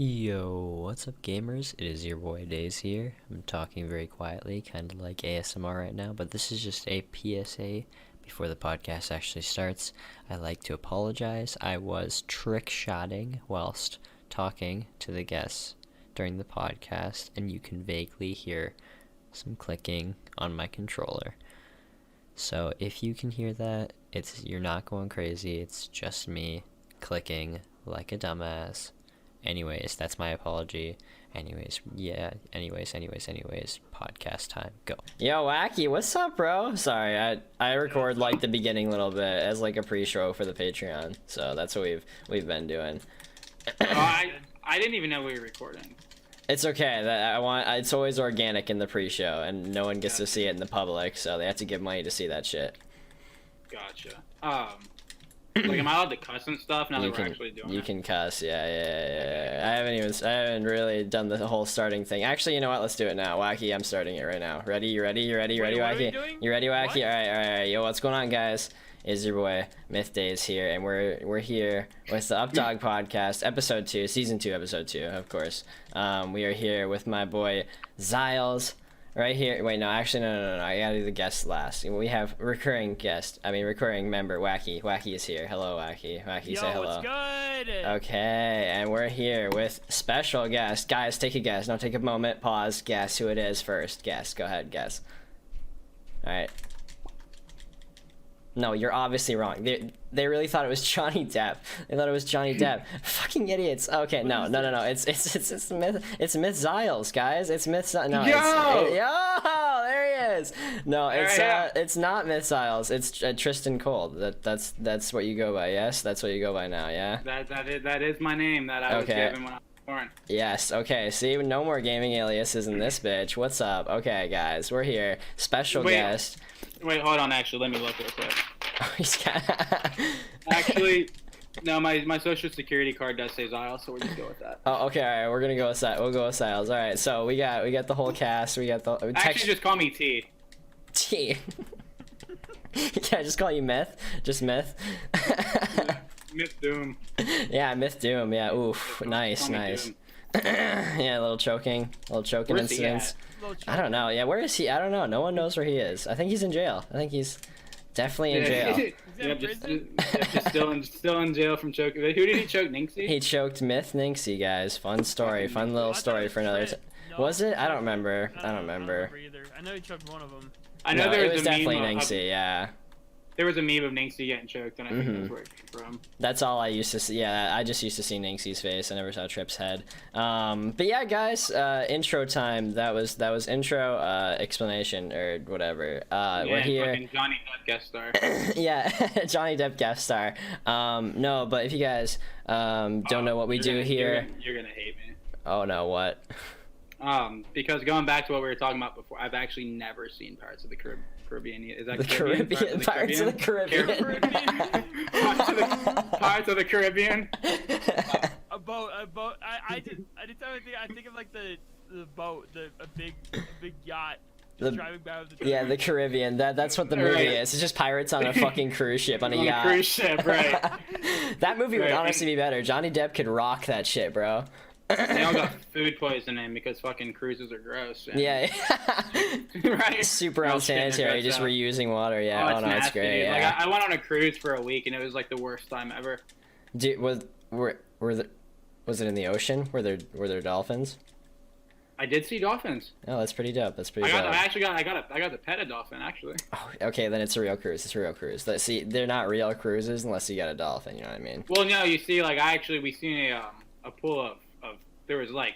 Yo, what's up gamers? It is your boy Days here. I'm talking very quietly, kind of like ASMR right now, but this is just a PSA before the podcast actually starts. I like to apologize. I was trick-shotting whilst talking to the guests during the podcast, and you can vaguely hear some clicking on my controller. So if you can hear that, you're not going crazy. It's just me clicking like a dumbass. Anyways, that's my apology. Anyways, podcast time. Go. Yo, Wacky, what's up, bro? Sorry, I record like the beginning little bit as like a pre-show for the Patreon. So that's what we've been doing. I didn't even know we were recording. It's okay. It's always organic in the pre-show, and no one gets to see it in the public, so they have to give money to see that shit. Gotcha. Like, am I allowed to cuss and stuff now that we're actually doing it? You can cuss, yeah. I haven't really done the whole starting thing. Actually, you know what? Let's do it now. Wacky, I'm starting it right now. Ready? You ready, Wacky? You ready, Wacky? All right. Yo, what's going on, guys? Is your boy Myth Days here, and we're here with the Updog podcast, episode 2, season 2, episode 2, of course. We are here with my boy Zyles. Right here. Wait, no, actually, no. I gotta do the guest last. We have recurring member, Wacky. Wacky is here. Hello, Wacky. Wacky, Yo, say hello. What's good? Okay, and we're here with special guest. Guys, take a guess. No, take a moment. Pause. Guess who it is first. Guess. Go ahead. Guess. All right. No, you're obviously wrong. They really thought it was Johnny Depp. They thought it was Johnny Depp. Fucking idiots. Okay, no. It's Myth Zyles, guys. It's Myth Zyles. No, yo, there he is. No, it's not Myth Zyles. It's Triston Cole. That's what you go by. Yes, that's what you go by now. Yeah. That is my name that I was given when I was born. Yes. Okay. See, no more gaming aliases in this bitch. What's up? Okay, guys, we're here. Special guest. Wait, hold on. Actually, let me look real quick. Oh, he's got... Actually, no, my social security card does say Zyles, so we're just go with that. Oh, okay. All right, we're gonna go with that. We'll go with Zyles. All right. So we got the whole cast. We got the actually just call me T. T. Yeah, just call you Myth. Just Myth. Myth Doom. Yeah, Myth Doom. Yeah. Oof. Nice. Yeah, a little choking incidents. I don't know. Yeah, where is he? I don't know. No one knows where he is. I think he's in jail. I think he's definitely in jail. Just still in jail from choking. Who did he choke? Ninxie? He choked Myth Ninxie, guys. Fun story. Fun little story for another time. Was it? I don't remember. I don't remember Either. I know he choked one of them. I know it was definitely Ninxie, yeah. There was a meme of Ninxie getting choked, and I think that's where it came from. That's all I used to see. Yeah, I just used to see Ninxie's face. I never saw Trip's head. But yeah, guys, intro time. That was intro, explanation, or whatever. We're here. Fucking Johnny Depp guest star. Yeah, Johnny Depp guest star. No, but if you guys don't know what we do here. You're gonna hate me. Oh no, what? Because going back to what we were talking about before, I've actually never seen Pirates of the Caribbean. Is that the Caribbean? Pirates of the Caribbean. Pirates of the Caribbean. A boat. I think of like the boat, a big yacht. Driving by with the yeah, the Caribbean. That's what the movie is. It's just pirates on a fucking cruise ship on a yacht. Cruise ship, right? That movie would honestly be better. Johnny Depp could rock that shit, bro. They all got food poisoning because fucking cruises are gross. Yeah. Right. Super unsanitary, just reusing water. Yeah. Oh, no, it's great. Yeah. Like I went on a cruise for a week and it was like the worst time ever. Dude, was it in the ocean? Were there dolphins? I did see dolphins. Oh, that's pretty dope. I got to pet a dolphin actually. Oh, okay, then it's a real cruise. It's a real cruise. See, they're not real cruises unless you got a dolphin. You know what I mean? Well, no, you see, like we seen a pool of there was like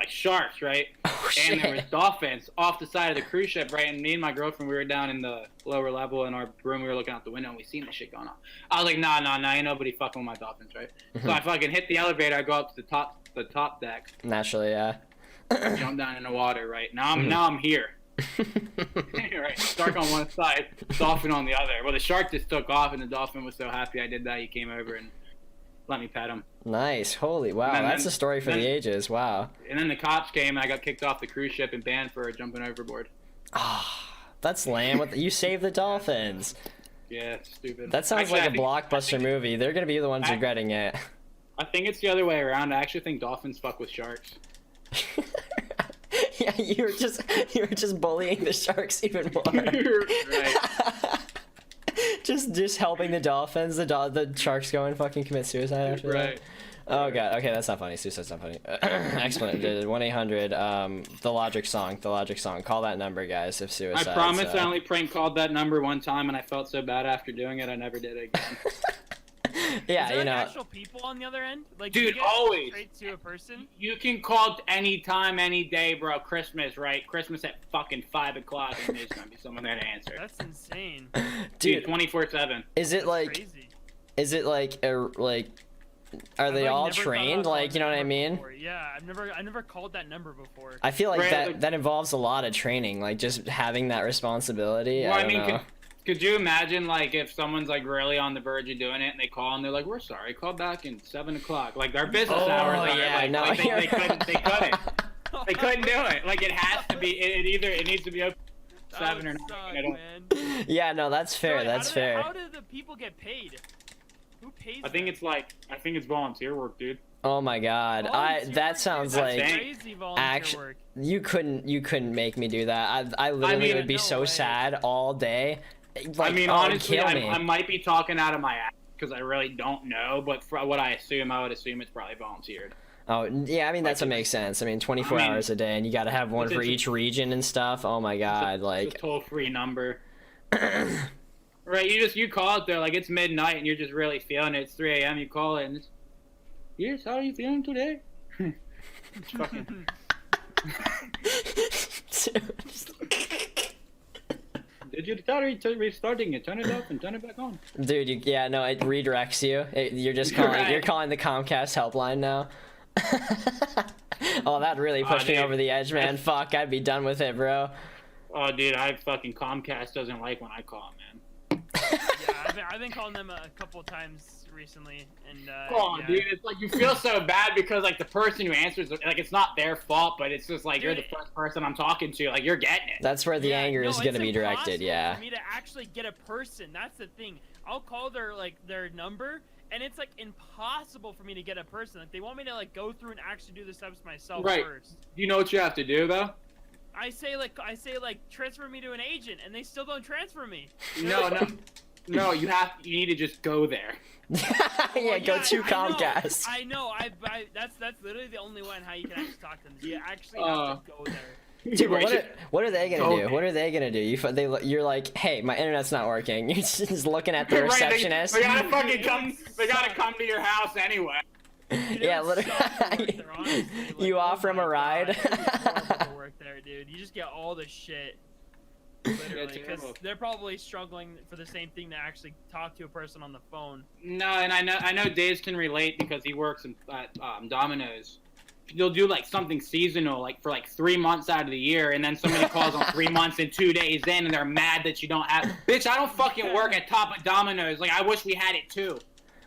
sharks, right? Oh, shit. And there was dolphins off the side of the cruise ship, right? And me and my girlfriend, we were down in the lower level in our room. We were looking out the window and we seen this shit going on. I was like, nah, ain't nobody fucking with my dolphins, right? So I fucking hit the elevator. I go up to the top deck. Naturally, yeah. Jump down in the water, right? Now I'm here. Right, shark on one side, dolphin on the other. Well, the shark just took off, and the dolphin was so happy I did that. He came over and let me pet him. Nice. Holy wow, that's a story for the ages. Wow. And then the cops came, and I got kicked off the cruise ship and banned for jumping overboard. Ah, that's lame. You saved the dolphins. Yeah, stupid. That sounds like a blockbuster movie. They're gonna be the ones regretting it. I think it's the other way around. I actually think dolphins fuck with sharks. Yeah, you were just bullying the sharks even more. Right. just helping the dolphins. The sharks go and fucking commit suicide after Right. that. Oh god. Okay, that's not funny. Suicide's not funny. Excellent. 1-800. The Logic song. Call that number, guys. If suicide. I promise I only prank called that number one time, and I felt so bad after doing it, I never did it again. Yeah, Is there, you know. actual people on the other end? Like, Dude, you get always. straight to a person? You can call any time, any day, bro. Christmas, right? Christmas at fucking 5 o'clock, and there's gonna be someone there to answer. That's insane. Dude, 24/7. Is it That's like? crazy. Is it like Are they I've, all never thought trained? about Like, you know what I that mean? before. Yeah, I never called that number before. I feel like Right, that involves a lot of training, like just having that responsibility. Well, I I don't mean, know. could you imagine, like, if someone's, like, really on the verge of doing it, and they call, and they're like, we're sorry, call back in 7 o'clock. Like, their business hours are, yeah, like, no, like, you're they couldn't do it. Like, it has to be, it needs to be open at 7 or 9. I don't, Man. Yeah, no, that's fair. So, That's fair. How do the people get paid? Who pays I think them? it's volunteer work, dude. Oh my god, Volunteer that work, sounds dude, that's like crazy volunteer actually work. you couldn't make me do that. I literally mean, would be no so way. sad all day. Like, I mean, oh, it'd honestly, kill me. I might be talking out of my ass, because I really don't know, but for what I would assume it's probably volunteered. Oh yeah, I mean that's what makes sense. I mean 24 I mean, hours a day, and you got to have one it's for a- each region and stuff. Oh my god, It's like a toll-free number. Right, you call it there, like, it's midnight, and you're just really feeling it. It's 3 a.m., you call it, and it's, yes, how are you feeling today? It's fucking... Did you tell her to restarting it? Turn it off and turn it back on. Dude, yeah, no, it redirects you. You're just calling. Right. You're calling the Comcast helpline now. Oh, that really pushed me dude. over the edge, man. Fuck, I'd be done with it, bro. Oh, dude, Comcast doesn't like when I call, man. Yeah, I've been calling them a couple of times recently, and Oh, yeah. dude, it's like you feel so bad because, like, the person who answers, like, it's not their fault, but it's just like, Dude, you're the first person I'm talking to, like, you're getting it. That's where the Yeah, anger no, is gonna it's be directed. impossible Yeah. For me to actually get a person, that's the thing. I'll call their number, and it's like impossible for me to get a person. Like, they want me to like go through and actually do the steps myself Right. first. You know what you have to do, though? I say like transfer me to an agent, and they still don't transfer me. No, you need to just go there. Yeah, go to I know, Comcast. I know. That's literally the only way on how you can actually talk to them. You actually have to go there. Dude, but Right. what are they gonna Go do? there. What are they gonna do? You're like, hey, my internet's not working. You're just looking at the Right, receptionist. They gotta fucking come. They gotta suck. come to your house anyway. Dude, Yeah, it would literally. suck to work there, honestly. Like, You offer him my a ride? God, it'd be horrible to work there, dude. You just get all the shit. Literally, because terrible. they're probably struggling for the same thing to actually talk to a person on the phone. No, and I know Days can relate because he works at Domino's. They'll do like something seasonal, like for like 3 months out of the year, and then somebody calls on 3 months and 2 days in, and they're mad that you don't have. Bitch, I don't fucking work at Top of Domino's. Like, I wish we had it too.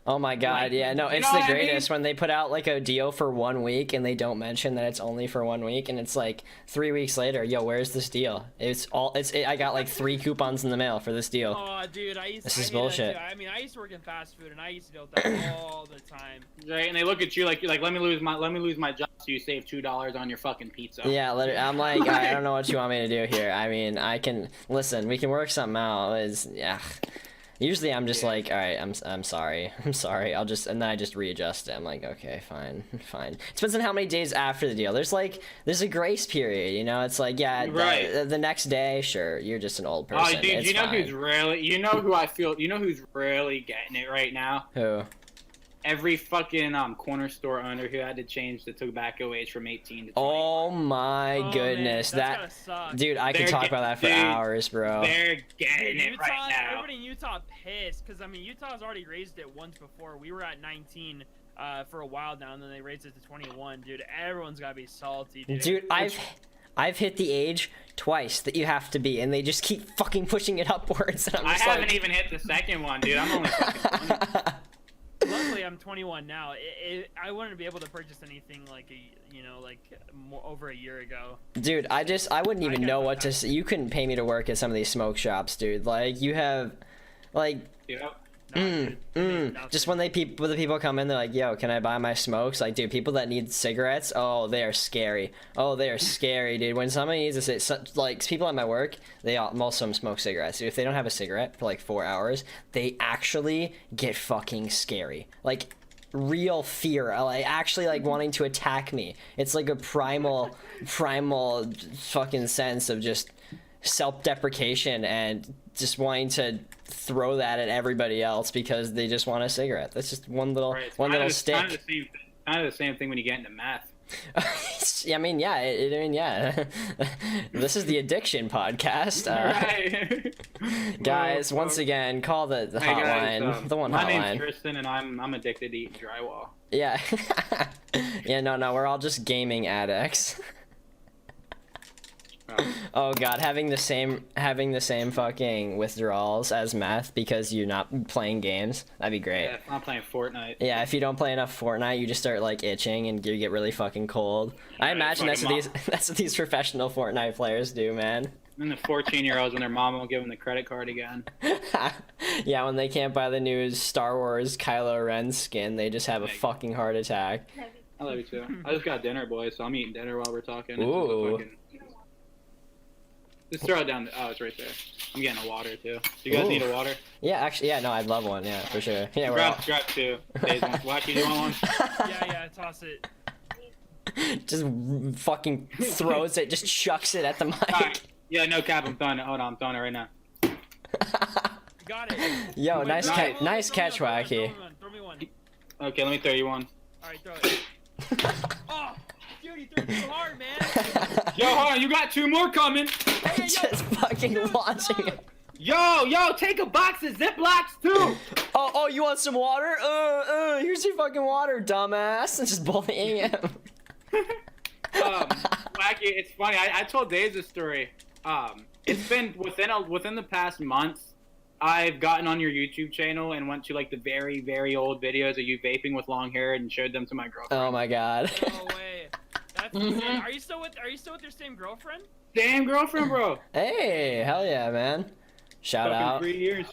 Oh my god, Like, yeah, no, you it's know the what I mean? greatest when they put out like a deal for 1 week and they don't mention that it's only for 1 week, and it's like 3 weeks later, yo, where's this deal? I got like 3 coupons in the mail for this deal. Oh, dude, This is hate that bullshit. too. I mean, I used to work in fast food, and I used to deal with that all the time. Right? And they look at you like let me lose my job so you save $2 on your fucking pizza. Yeah, I'm like, I don't know what you want me to do here. I mean, we can work something out. Usually I'm just like, all right, I'm sorry, and then I just readjust it. I'm like, okay, fine. It depends on how many days after the deal. There's a grace period, you know. It's like, yeah, Right. the next day, sure, you're just an old person. Oh, dude, it's you know fine. who's really, you know who I feel, you know who's really getting it right now? Who? Every fucking corner store owner who had to change the tobacco age from 18 to 21. Oh my Oh, goodness, man, that's gotta suck. dude, I could They're talk get- about that for dude, hours, bro. They're getting Dude, it right now. Everybody in Utah pissed, because I mean, Utah's already raised it once before. We were at 19 for a while now, and then they raised it to 21. Dude, everyone's gotta be salty, dude. Dude, I've hit the age twice that you have to be, and they just keep fucking pushing it upwards. And I'm I just haven't like, even hit the second one, dude. I'm only fucking 20. Luckily, I'm 21 now. I wouldn't be able to purchase anything like over a year ago. dude, I wouldn't even gotta know go what to back. say. You couldn't pay me to work at some of these smoke shops, dude. Like, you have, like, Yep. Nah, dude, it makes Just nothing. when the people come in, they're like, "Yo, can I buy my smokes?" Like, dude, people that need cigarettes, oh, they are scary. Oh, they are scary, dude. When somebody needs like people at my work, most of them smoke cigarettes. Dude, if they don't have a cigarette for like 4 hours, they actually get fucking scary. Like, real fear, like actually like wanting to attack me. It's like a primal fucking sense of just self-deprecation and just wanting to throw that at everybody else because they just want a cigarette. That's just one little Right, it's one kind little of, stick. kind of the same thing when you get into meth. I mean, yeah. This is the addiction podcast. Right. Guys, once again, call the Hey guys, hotline, the one my hotline. name's Triston, and I'm addicted to eating drywall. Yeah. Yeah, no, we're all just gaming addicts. Oh god, having the same fucking withdrawals as meth because you're not playing games. That'd be great. Yeah, I'm playing Fortnite. Yeah, if you don't play enough Fortnite, you just start like itching and you get really fucking cold. I imagine that's fucking what these professional Fortnite players do, man. And the 14-year-olds when their mom won't give them the credit card again. Yeah, when they can't buy the new Star Wars Kylo Ren skin, they just have a fucking heart attack. I love you too. I just got dinner, boys, so I'm eating dinner while we're talking. Ooh. Just throw it down. Oh, it's right there. I'm getting a water too. Do you guys Ooh. need a water? Yeah, actually, yeah, no, I'd love one, yeah, for sure. Yeah, we're all... Grab two. Days one. Wacky, do you want one? Yeah, toss it. Just fucking throws it, just chucks it at the mic. Alright. Yeah, no cap. I'm throwing it. Hold on, I'm throwing it right now. Got it. Yo, Wait, nice throw catch, me one, nice throw me catch, one, Wacky. Throw me one. Okay, let me throw you one. Alright, throw it. Oh, dude, he threw it too hard, man. Yo, hold on. You got two more coming. Hey, yo, Just fucking dude, launching stop. it. Yo, take a box of Ziplocs too. Oh, you want some water? Here's your fucking water, dumbass. And just bullying him. Wacky, it's funny. I told Days this story. It's been within the past month. I've gotten on your YouTube channel and went to like the very, very old videos of you vaping with long hair and showed them to my girlfriend. Oh my god. No way. That's insane. Are you still with your same girlfriend? Damn girlfriend, bro. Hey, hell yeah, man. Shout Fucking out. 3 years.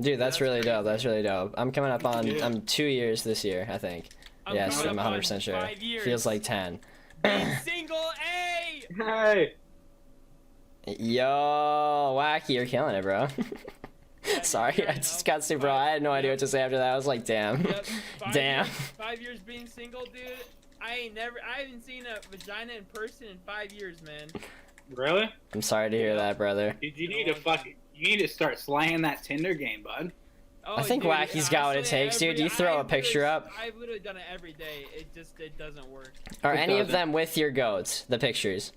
Dude, that's really crazy. dope. That's really dope. I'm coming up on, Yeah. I'm 2 years this year, I think. Yes, I'm coming up 100% on sure. 5 years. Feels like 10. Being single, hey! Hey. Yo, Wacky, you're killing it, bro. Sorry, I just got super. I had no idea what to say after that. I was like, damn. Yep. 5 Damn. Years, 5 years being single, dude. I haven't seen a vagina in person in 5 years, man. Really? I'm sorry to hear that, brother. You need to start slaying that Tinder game, bud. Oh, I think dude, Wacky's got what it honestly, takes, dude. You throw a picture up. I've literally done it every day. It doesn't work. Are It any of doesn't. them with your goats? The pictures.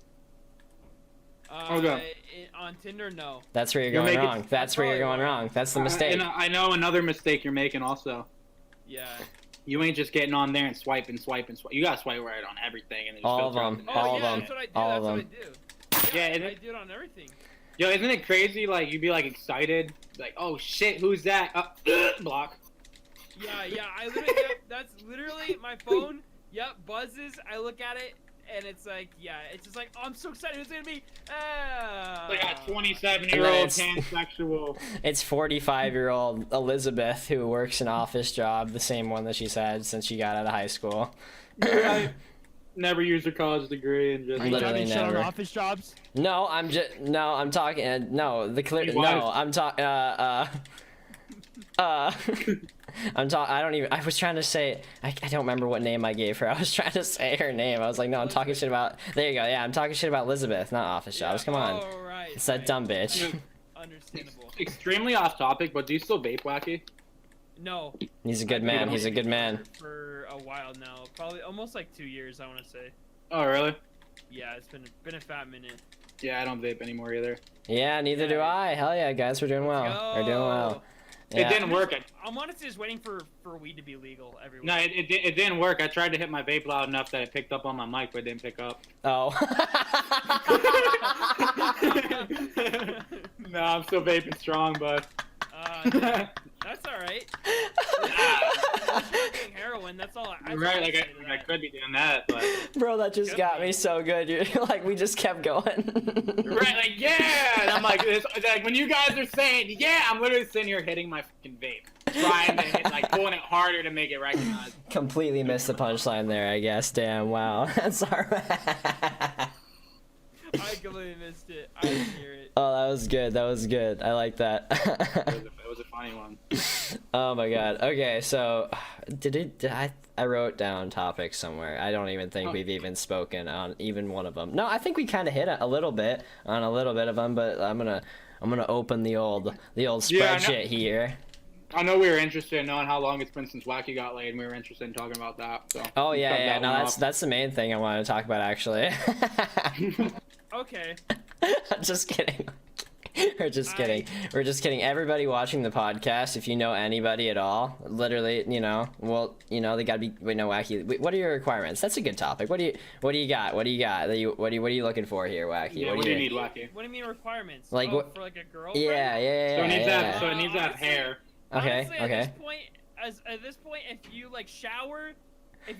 Okay. On Tinder, no. That's where you're You're going making- wrong. That's where you're going wrong. That's the mistake. And I know another mistake you're making also. Yeah. You ain't just getting on there and swipe and swipe and swipe. You gotta swipe right on everything and then just All of filter out them. the Oh All of yeah, them. that's what I do. All That's of what them. I do. Yeah, I isn't it- do it on everything. Yo, isn't it crazy? Like you'd be like excited, like, oh shit, who's that? Block. Yeah. I literally. Yep, that's literally my phone. Yep, buzzes. I look at it, and it's like, yeah, it's just like, oh, I'm so excited. Who's it gonna be? Like a And 27-year-old then it's- pansexual. It's 45-year-old Elizabeth who works an office job, the same one that she's had since she got out of high school. I never used a college degree and just. Are you Literally talking shit on never. office jobs? No, I'm talking. No, the clear. Hey, No, why? I'm talking. I don't even. I was trying to say. I don't remember what name I gave her. I was trying to say her name. I was like, no, I'm talking shit about. There you go. Yeah, I'm talking shit about Elizabeth, not office jobs. Come on. Oh, right. It's that dumb bitch. Understandable. Extremely off topic, but do you still vape, Wacky? No. He's a good man. He's a good man. For a while now, probably almost like 2 years, I want to say. Oh, really? Yeah, it's been a fat minute. Yeah, I don't vape anymore either. Yeah, neither do I. Hell yeah, guys, we're doing well. We're doing well. It Yeah. didn't work. I'm honestly just waiting for weed to be legal everywhere. No, it didn't work. I tried to hit my vape loud enough that it picked up on my mic, but it didn't pick up. Oh. No, I'm still vaping strong, but. That's all right. Doing heroin. That's all. You're right, like I could be doing that, but. Bro, that just Good got man. me so good. You're like, we just kept going. Right, like, yeah! And I'm like, it's like, when you guys are saying, yeah, I'm literally sitting here hitting my fucking vape. trying to hit, like pulling it harder to make it recognized. Completely missed the punchline there, I guess. Damn, wow. That's alright. I completely missed it. I didn't hear it. Oh, that was good. That was good. I like that. It was a funny one. Oh my god. Okay, so I wrote down topics somewhere. I don't even think we've even spoken on even one of them. No, I think we kind of hit a little bit on a little bit of them, but I'm gonna open the old spreadsheet here. I know we were interested in knowing how long it's been since Wacky got laid, and we were interested in talking about that. So Oh yeah. No, that's the main thing I wanted to talk about actually. Okay. Just kidding. We're just kidding. We're just kidding. Everybody watching the podcast, if you know anybody at all, literally, they gotta be. Wait, no, Wacky. What are your requirements? That's a good topic. What do you got? What are you looking for here, Wacky? Yeah, what do you need, Wacky? What do you mean requirements? Like what? For like a girl? Yeah. So it needs to have hair. Okay. Honestly, Okay. At this point, if you shower and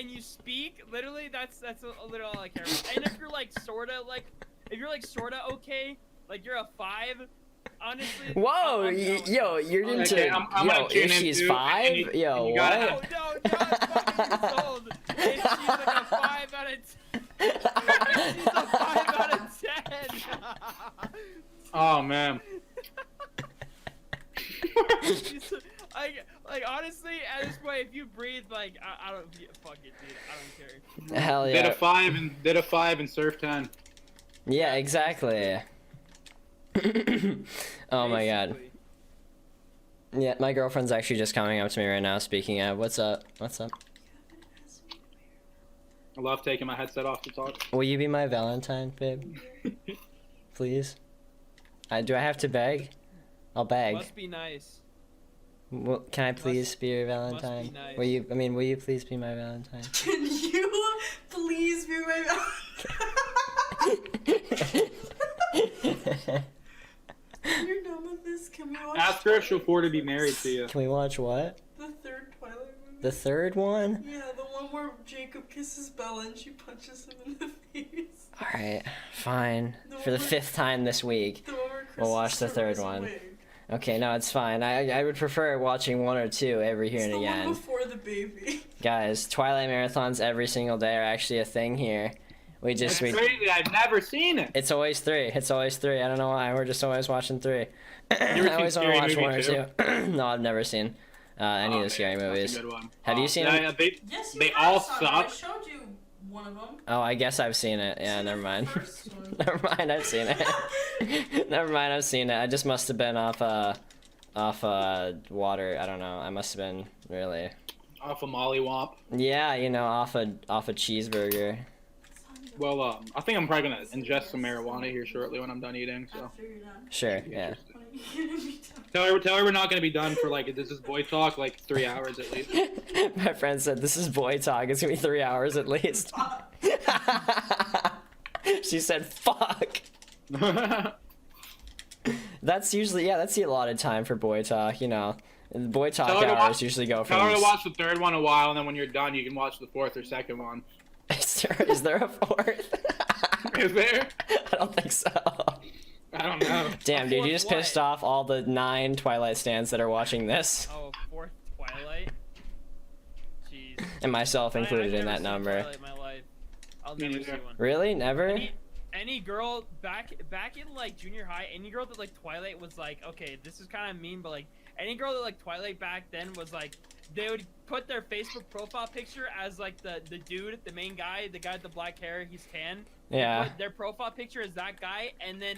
you speak, literally, that's a little all I care about. And if you're sorta okay, like you're a 5, honestly. Whoa, yo, you're into. I'm yo, if she's 5, yo, what? No, not fucking years old. If she's like a 5 out of 10. She's a 5 out of 10. Oh man. Honestly, at this point, if you breathe, I don't fuck it, dude. I don't care. Hell yeah. Did a 5 and surf 10. Yeah, exactly. Oh my god. Yeah, my girlfriend's actually just coming up to me right now. Speaking of, what's up? What's up? I love taking my headset off to talk. Will you be my Valentine, babe? Please. Do I have to beg? I'll beg. Must be nice. Well, can I please be your Valentine? Must be nice. Will you please be my Valentine? Can you please be my Valentine? When you're done with this, can we watch Ask her if she'll afford to be married to you. Can we watch what? the third Twilight movie? The third one? Yeah, the one where Jacob kisses Bella and she punches him in the face. Alright, fine. The For the one- 5th time this week. The one where We'll watch the Kristen third wears a one. wig. Okay, no, it's fine. I would prefer watching 1 or 2 every here It's and the again. one before the baby. Guys, Twilight marathons every single day are actually a thing here. It's crazy. I've never seen it. It's always 3. It's always 3. I don't know why. We're just always watching 3. You I ever always seen want to Scary watch 1 or Movie 2. No, I've never seen any of the scary movies. That's a good one. Have you seen them? Yes, you They have all some. I suck. showed you one of them. Oh, I guess I've seen it. Yeah, Seen never the mind. first one. Never mind, I've seen it. Never mind, I've seen it. I just must have been off water. I don't know. I must have been really. Off a Molly Womp. Yeah, off a cheeseburger. Well, I think I'm probably gonna ingest some marijuana here shortly when I'm done eating. So After you're done. Sure, yeah. When are you gonna be done? tell her we're not gonna be done for this is boy talk 3 hours at least. My friend said this is boy talk. It's gonna be 3 hours at least. She said, "Fuck." That's usually that's the allotted time for boy talk. Boy talk Tell her to hours watch- usually go Tell her from. to watch the third one a while, and then when you're done, you can watch the 4th or 2nd one. Is there a 4th? Is there? I don't think so. I don't know. Damn, dude, you Fourth just what? pissed off all the 9 Twilight stands that are watching this, Oh, 4th Twilight. Jeez. and myself included I've in never that seen number. Twilight in my life. I'll Me never see neither. one. Really? Never? Any girl back in junior high, any girl that Twilight was okay, this is kind of mean, but any girl that Twilight back then was they would put their Facebook profile picture as the dude, the main guy, the guy with the black hair, he's tan. Yeah. Their profile picture is that guy, and then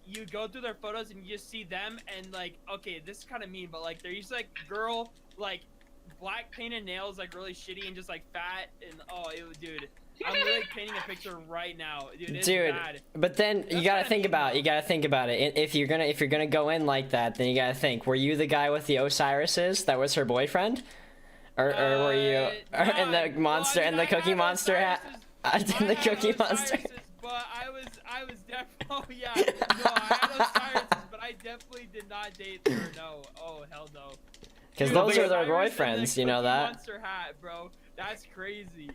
you go through their photos and you just see them, and okay, this is kind of mean, but they're used girl black painted nails really shitty and just fat and dude. I'm really painting a picture right now, dude. It's Dude, bad. but then you That's gotta what I think mean, about though. it. If you're gonna go in like that, then you gotta think: were you the guy with the Osiris's that was her boyfriend, or were you in the monster and the Cookie Monster hat? In the Cookie Monster. But I was definitely oh yeah. No, I had Osiris's, but I definitely did not date her. No. Oh hell no. Because Dude, those the are their Osiris and boyfriends, the you know Cookie that. Monster hat, bro. That's crazy.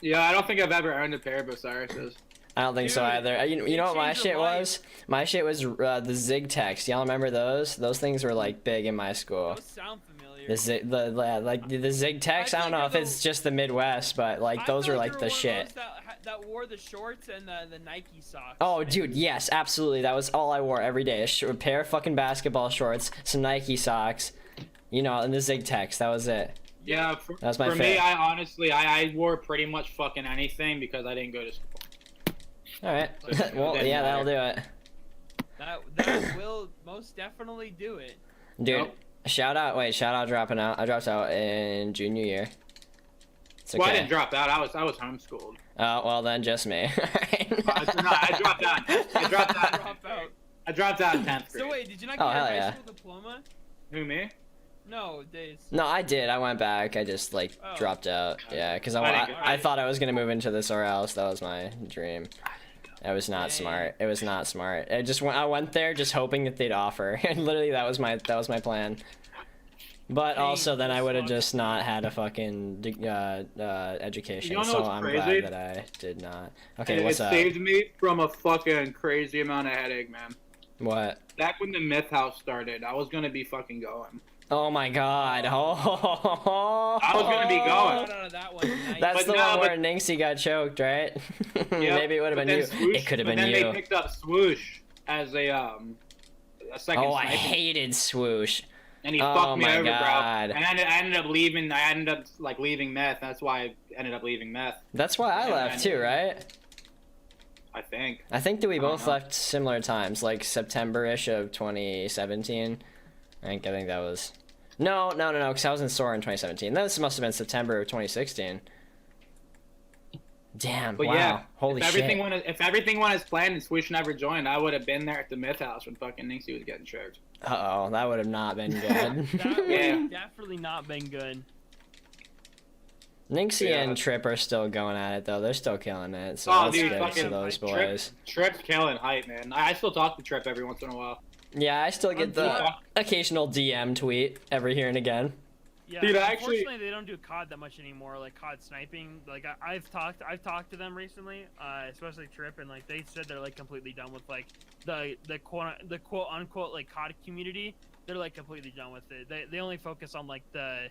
Yeah, I don't think I've ever owned a pair of Osiris's. I don't think so Dude, either. You know what my changed your shit life. was? My shit was the Zig text. Y'all remember those? Those things were like big in my school. Those sound familiar. The Zig text. I don't think know if they're it's just the Midwest, but like I those feel were like like you the were one of shit. those that wore the shorts and the Nike socks. Oh, dude, yes, absolutely. That was all I wore every day. A pair of fucking basketball shorts, some Nike socks, you know, and the Zig text. That was it. Yeah, That's my for me, fit. I honestly, I wore pretty much fucking anything because I didn't go to school. All right. So, Well, didn't yeah, that'll matter. do it. That will most definitely do it. Dude, Nope. shout out dropping out. I dropped out in junior year. It's okay. Well, I didn't drop out. I was homeschooled. Oh, well then, just me. I dropped out. I dropped out. Drop out. I dropped out in 10th grade. So wait, did you not Oh, get hell a high yeah. school diploma? Who, me? No, Days. No, I did. I went back. I just like Oh. dropped out. Yeah, because I didn't go- I thought I was gonna move into this or else. That was my dream. It was not Dang. smart. It was not smart. I went there just hoping that they'd offer, and literally that was my plan. But Dang, also then I would have sucks. just not had a fucking education. You know So what's I'm crazy? glad that I did not. Okay, It what's up? saved me from a fucking crazy amount of headache, man. What? Back when the Myth House started, I was gonna be fucking going. Oh my God! Oh. I was gonna be going. Got out of that one. Nice. That's But the no, one but- where Nixie got choked, right? Yep, Maybe it would have but been you. then Swoosh- It could have but been then you. they picked up Swoosh as a second Oh, I sniping, hated swoosh. and he Oh fucked me my over, God. bro. And I ended up leaving. I ended up like leaving meth. That's why I ended up leaving meth. That's why I Yeah, left man. too, right? I think. I think that we I don't both know. left similar times, like September-ish of 2017. I think that was. No, because I was in SOAR in 2017. This must have been September of 2016. Damn! But wow! yeah, Holy if shit! if everything went as planned and Swoosh never joined, I would have been there at the Myth House when fucking Nixie was getting choked. Uh oh, that would have not been good. That would Yeah. have definitely not been good. Nixie Yeah. and Trip are still going at it though. They're still killing it. So Oh, that's dude, good fucking to those Trip- boys. Trip's killing hype, man. I still talk to Trip every once in a while. Yeah, I still get the Yeah. occasional DM tweet every here and again. Yeah, Dude, actually- unfortunately, they don't do COD that much anymore. Like COD sniping. Like I've talked to them recently, especially Trip, and like they said they're like completely done with like the quote unquote like COD community. They're like completely done with it. They only focus on like the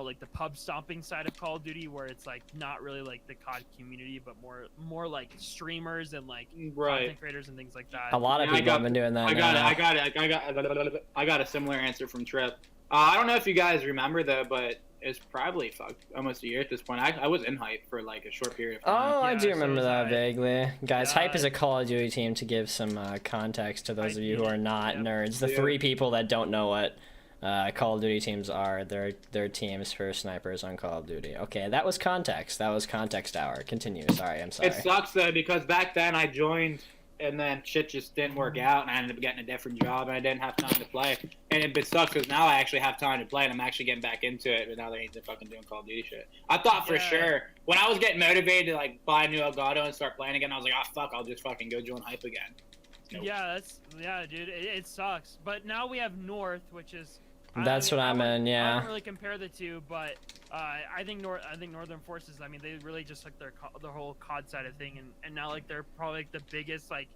like the pub stomping side of Call of Duty, where it's like not really like the COD community, but more like streamers and like Right. content creators and things like that. A lot of Yeah, I people got- have been doing that. I got now. I got a similar answer from Trip. I don't know if you guys remember though, but it's probably almost a year at this point. I was in hype for like a short period of time. Oh, I Yeah, do so remember was that I. vaguely. Guys, Yeah. Hype is a Call of Duty team to give some context to those of you who are not Yep. nerds. The Yeah. 3 people that don't know what Call of Duty teams are, they're teams for snipers on Call of Duty. Okay, that was context. That was context hour. Continue. Sorry, I'm sorry. It sucks though because back then I joined and then shit just didn't work out and I ended up getting a different job and I didn't have time to play. And it sucks because now I actually have time to play and I'm actually getting back into it. But now they ain't fucking doing Call of Duty shit. I thought for Yeah. sure when I was getting motivated to like buy a new Elgato and start playing again, I was like, oh fuck, I'll just fucking go join hype again. Nope. Yeah, dude. It sucks. But now we have North, which is. That's what I'm in, I yeah. don't really compare the two, but I think Northern Forces. I mean, they really just took their whole COD side of thing, and now like they're probably like the biggest like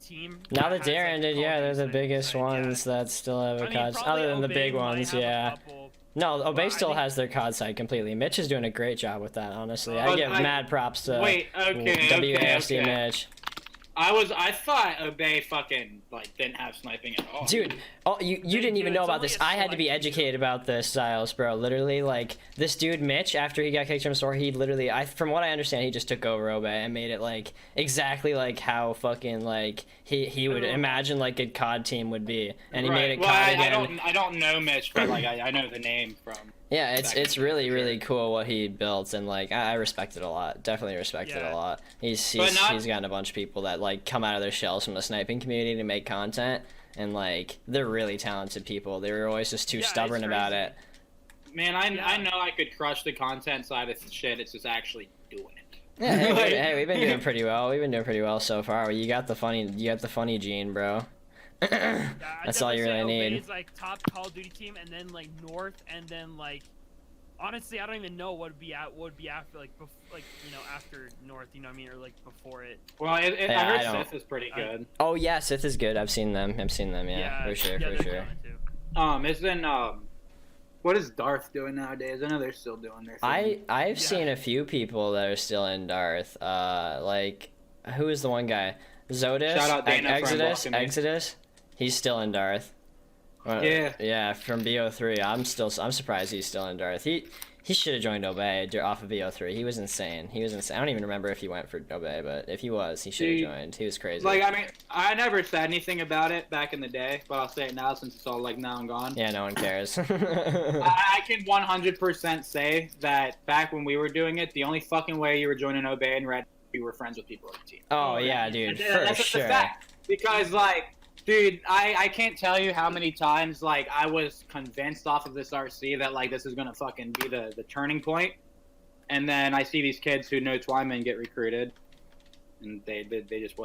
team. Now that that has, Darren like, did, Call yeah, of they're Duty the side- biggest side, yeah. ones that still have a I mean, COD, probably other than the Obey big might ones, have a yeah. couple. No, Obey I still think- has their COD side completely. Mitch is doing a great job with that, honestly. I But give I- mad props to Wait, okay, WASD okay. Mitch. I thought Obey fucking like didn't have sniping at all. Dude, oh, you didn't even do, know it's about only this. a I had to be select few. educated about this, Styles, bro. Literally, like, this dude, Mitch, after he got kicked from store, he literally, from what I understand, he just took over Obey and made it, like, exactly like how fucking, like, he would imagine, like, a COD team would be. And he made it well, COD again. I don't know Mitch, but like I know the name from. Yeah, back it's in really, the really day. cool what he built, and, like, I respect it a lot. Definitely respect it Yeah. a lot. He's But not- he's gotten a bunch of people that, like, come out of their shells from the sniping community to make content, and, like, they're really talented people. They were always just too Yeah, it's stubborn about crazy. it. Man, I Yeah. know I could crush the content side of shit. It's just actually doing it. Yeah, hey, Like- we've been doing pretty well. We've been doing pretty well so far. You got the funny gene, bro. Yeah, That's all you really need. Obey's like top Call of Duty team, and then like North, and then like honestly, I don't even know what would be after after North. You know what I mean, or like before it. Well, I Yeah, heard I don't- Sith is pretty good. Oh yeah, Sith is good. I've seen them. Yeah, for sure, they're for sure. doing it too. Isn't what is Darth doing nowadays? I know they're still doing their thing. I've Yeah. seen a few people that are still in Darth. Like, who is the one guy? Zodus? Shout out Dana for Exodus? unblocking me. Exodus? He's still in Darth. Yeah. Yeah, from BO3. I'm surprised he's still in Darth. He should have joined Obey off of BO3. He was insane. I don't even remember if he went for Obey, but if he was, he should have Dude, joined. He was crazy. Like, I mean, I never said anything about it back in the day, but I'll say it now since it's all like now and gone. Yeah, no one cares. I can 100% say that back when we were doing it, the only fucking way you were joining Obey and Red, you were friends with people on the team. Oh yeah, dude, for That's just a sure. fact. Because like, dude, I can't tell you how many times like I was convinced off of this RC that like this is gonna fucking be the turning point, and then I see these kids who know Twyman get recruited, and they just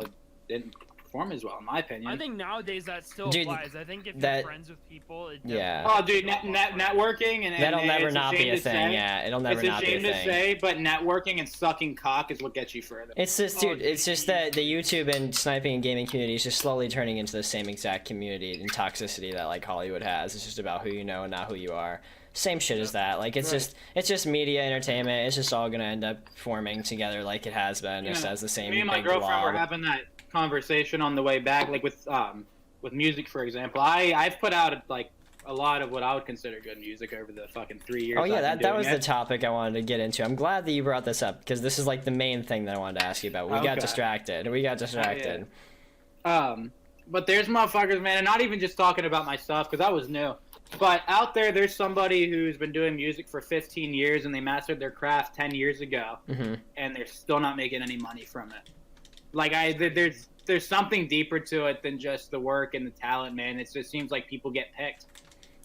didn't perform as well in my opinion. I think nowadays that still Dude, applies. I think if that- you're friends with people, it Yeah. Oh, dude, definitely networking and That'll and never it's not be shame a to thing. say- Yeah, it'll never It's a not be a shame to thing. say, but networking and sucking cock is what gets you further. It's just, Oh, dude. It's just that the YouTube and sniping and gaming community is just slowly turning into the same exact community and toxicity that like Hollywood has. It's just about who you know and not who you are. Same shit as that. Like it's Right. just media entertainment. It's just all gonna end up forming together like it has been. Just Yeah. as the same Me and my big girlfriend were blob. having that conversation on the way back, like with music, for example. I've put out like a lot of what I would consider good music over the fucking 3 years. Oh yeah, I've that been that doing was it. the topic I wanted to get into. I'm glad that you brought this up because this is like the main thing that I wanted to ask you about. We got Okay. distracted. But there's motherfuckers, man, and not even just talking about my stuff because that was new. But out there's somebody who's been doing music for 15 years and they mastered their craft 10 years ago, hmm and they're still not making any money from it. Like there's something deeper to it than just the work and the talent, man. It just seems like people get picked.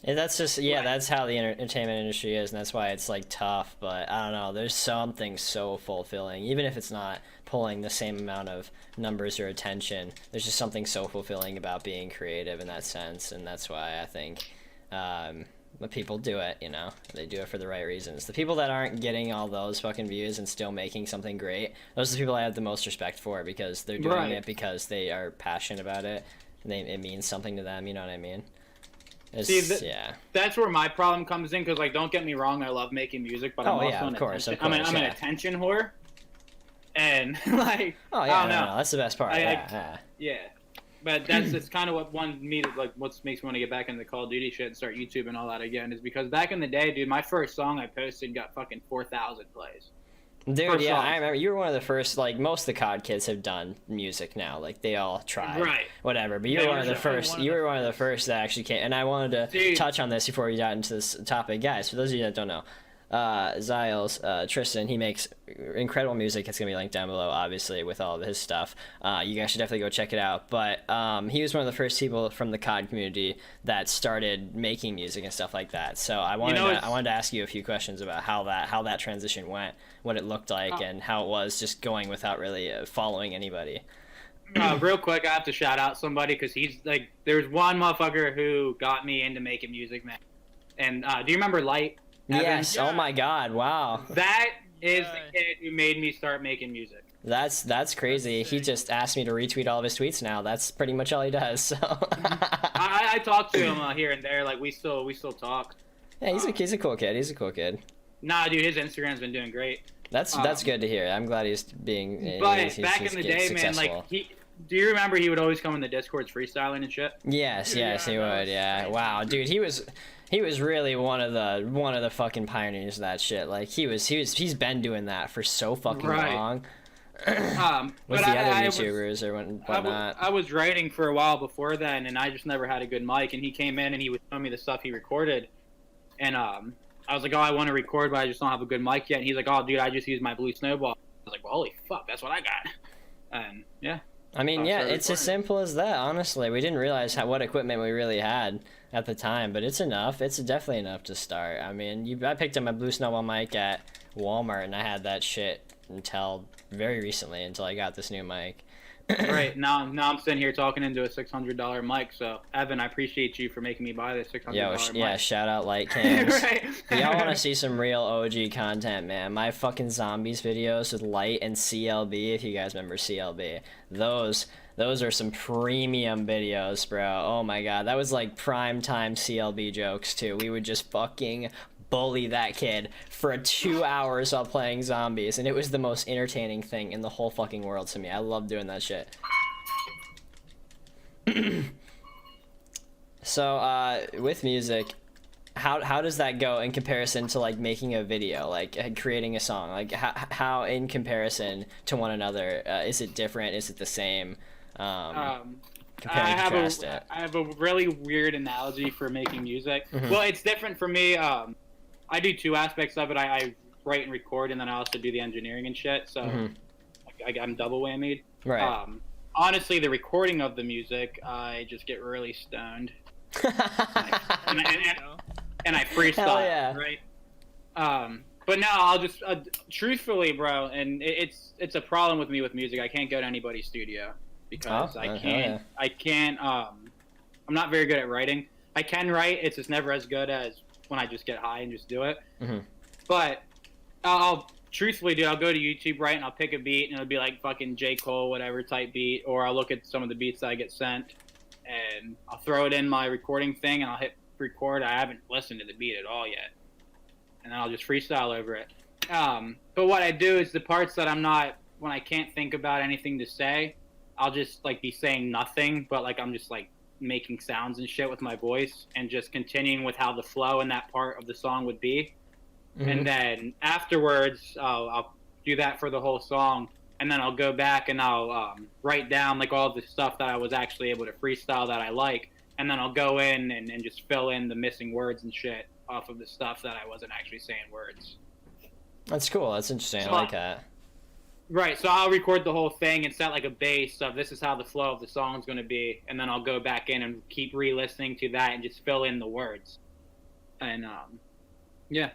And that's just Right. that's how the entertainment industry is, and that's why it's like tough. But I don't know. There's something so fulfilling, even if it's not pulling the same amount of numbers or attention. There's just something so fulfilling about being creative in that sense, and that's why I think the people do it. You know, they do it for the right reasons. The people that aren't getting all those fucking views and still making something great, those are the people I have the most respect for because they're doing Right. it because they are passionate about it. And it means something to them. You know what I mean? It's, See, yeah. That's where my problem comes in because, like, don't get me wrong, I love making music, but I'm Oh, also yeah, an of course, attention, I'm an yeah. attention whore, and like, Oh I yeah, don't no, know. no, that's the best part. I- Yeah. Yeah, but it's kind of what makes me want to get back into the Call of Duty shit and start YouTube and all that again is because back in the day, dude, my first song I posted got fucking 4,000 plays. Dude, First yeah, off. I remember you were one of the first. Like most of the COD kids have done music now. Like they all tried, Right. whatever. But you They were one were of the definitely first. one of You the were one of the first that actually came. And I wanted to Dude. touch on this before we got into this topic, guys. For those of you that don't know, Zyles, Triston, he makes incredible music. It's gonna be linked down below, obviously, with all of his stuff. You guys should definitely go check it out. But he was one of the first people from the COD community that started making music and stuff like that. So I wanted it's- I wanted to ask you a few questions about how that transition went, what it looked like, and how it was just going without really following anybody. Real quick, I have to shout out somebody because he's like, there's one motherfucker who got me into making music, man. And do you remember Light? Evans? Yes. Yeah. Oh my God. Wow. That is Yeah. the kid who made me start making music. That's crazy. That's He sick. just asked me to retweet all of his tweets now. That's pretty much all he does. So. I talk to him here and there, like we still talk. Yeah, he's a cool kid. He's a cool kid. Nah, dude, his Instagram's been doing great. That's Um, good to hear. I'm glad he's being. But he's back in the day, man, like do you remember he would always come in the Discords freestyling and shit? Yes, Yeah, yes, he that would. was Yeah. crazy. Wow, dude, he was really one of the fucking pioneers of that shit. Like he's been doing that for so fucking Right. long. With With but the other I was- YouTubers or whatnot. I was writing for a while before then, and I just never had a good mic. And he came in and he was showing me the stuff he recorded, and I was like, "Oh, I want to record, but I just don't have a good mic yet." And he's like, "Oh, dude, I just used my Blue Snowball." I was like, "Well, holy fuck, that's what I got." And yeah, I mean, I'll yeah, start it's as recording. simple as that. Honestly, we didn't realize what equipment we really had at the time, but it's enough. It's definitely enough to start. I mean, I picked up my Blue Snowball mic at Walmart, and I had that shit until very recently, until I got this new mic. Right now I'm sitting here talking into a $600 mic. So Evan, I appreciate you for making me buy this $600 mic. Yeah, shout out Light Cams. Right. Y'all want to see some real OG content, man? My fucking zombies videos with Light and CLB, if you guys remember CLB, those are some premium videos, bro. Oh my god, that was like prime time CLB jokes too. We would just fucking bully that kid for 2 hours while playing zombies, and it was the most entertaining thing in the whole fucking world to me. I love doing that shit. So, with music, how does that go in comparison to like making a video, like creating a song? Like how in comparison to one another, is it different? Is it the same? Compare and contrast it. I have a really weird analogy for making music. Mhm. Well, it's different for me. I do two aspects of it. I write and record, and then I also do the engineering and shit. So I'm double whammied. Right. Honestly, the recording of the music, I just get really stoned. and I freestyle, Hell yeah. right? But no, I'll just truthfully, bro, and it's a problem with me with music. I can't go to anybody's studio because I can't. I'm not very good at writing. I can write. It's just never as good as when I just get high and just do it. But I'll truthfully, dude, I'll go to YouTube, right, and I'll pick a beat, and it'll be like fucking J. Cole, whatever type beat, or I'll look at some of the beats that I get sent, and I'll throw it in my recording thing, and I'll hit record. I haven't listened to the beat at all yet, and then I'll just freestyle over it. But what I do is the parts that I'm not, when I can't think about anything to say, I'll just like be saying nothing, but like I'm just like making sounds and shit with my voice, and just continuing with how the flow in that part of the song would be. And then afterwards, I'll do that for the whole song, and then I'll go back and I'll write down like all the stuff that I was actually able to freestyle that I like, and then I'll go in and just fill in the missing words and shit off of the stuff that I wasn't actually saying words. That's cool. That's interesting. So I like that. Right, so I'll record the whole thing and set like a base of this is how the flow of the song is going to be, and then I'll go back in and keep re-listening to that and just fill in the words. And yeah.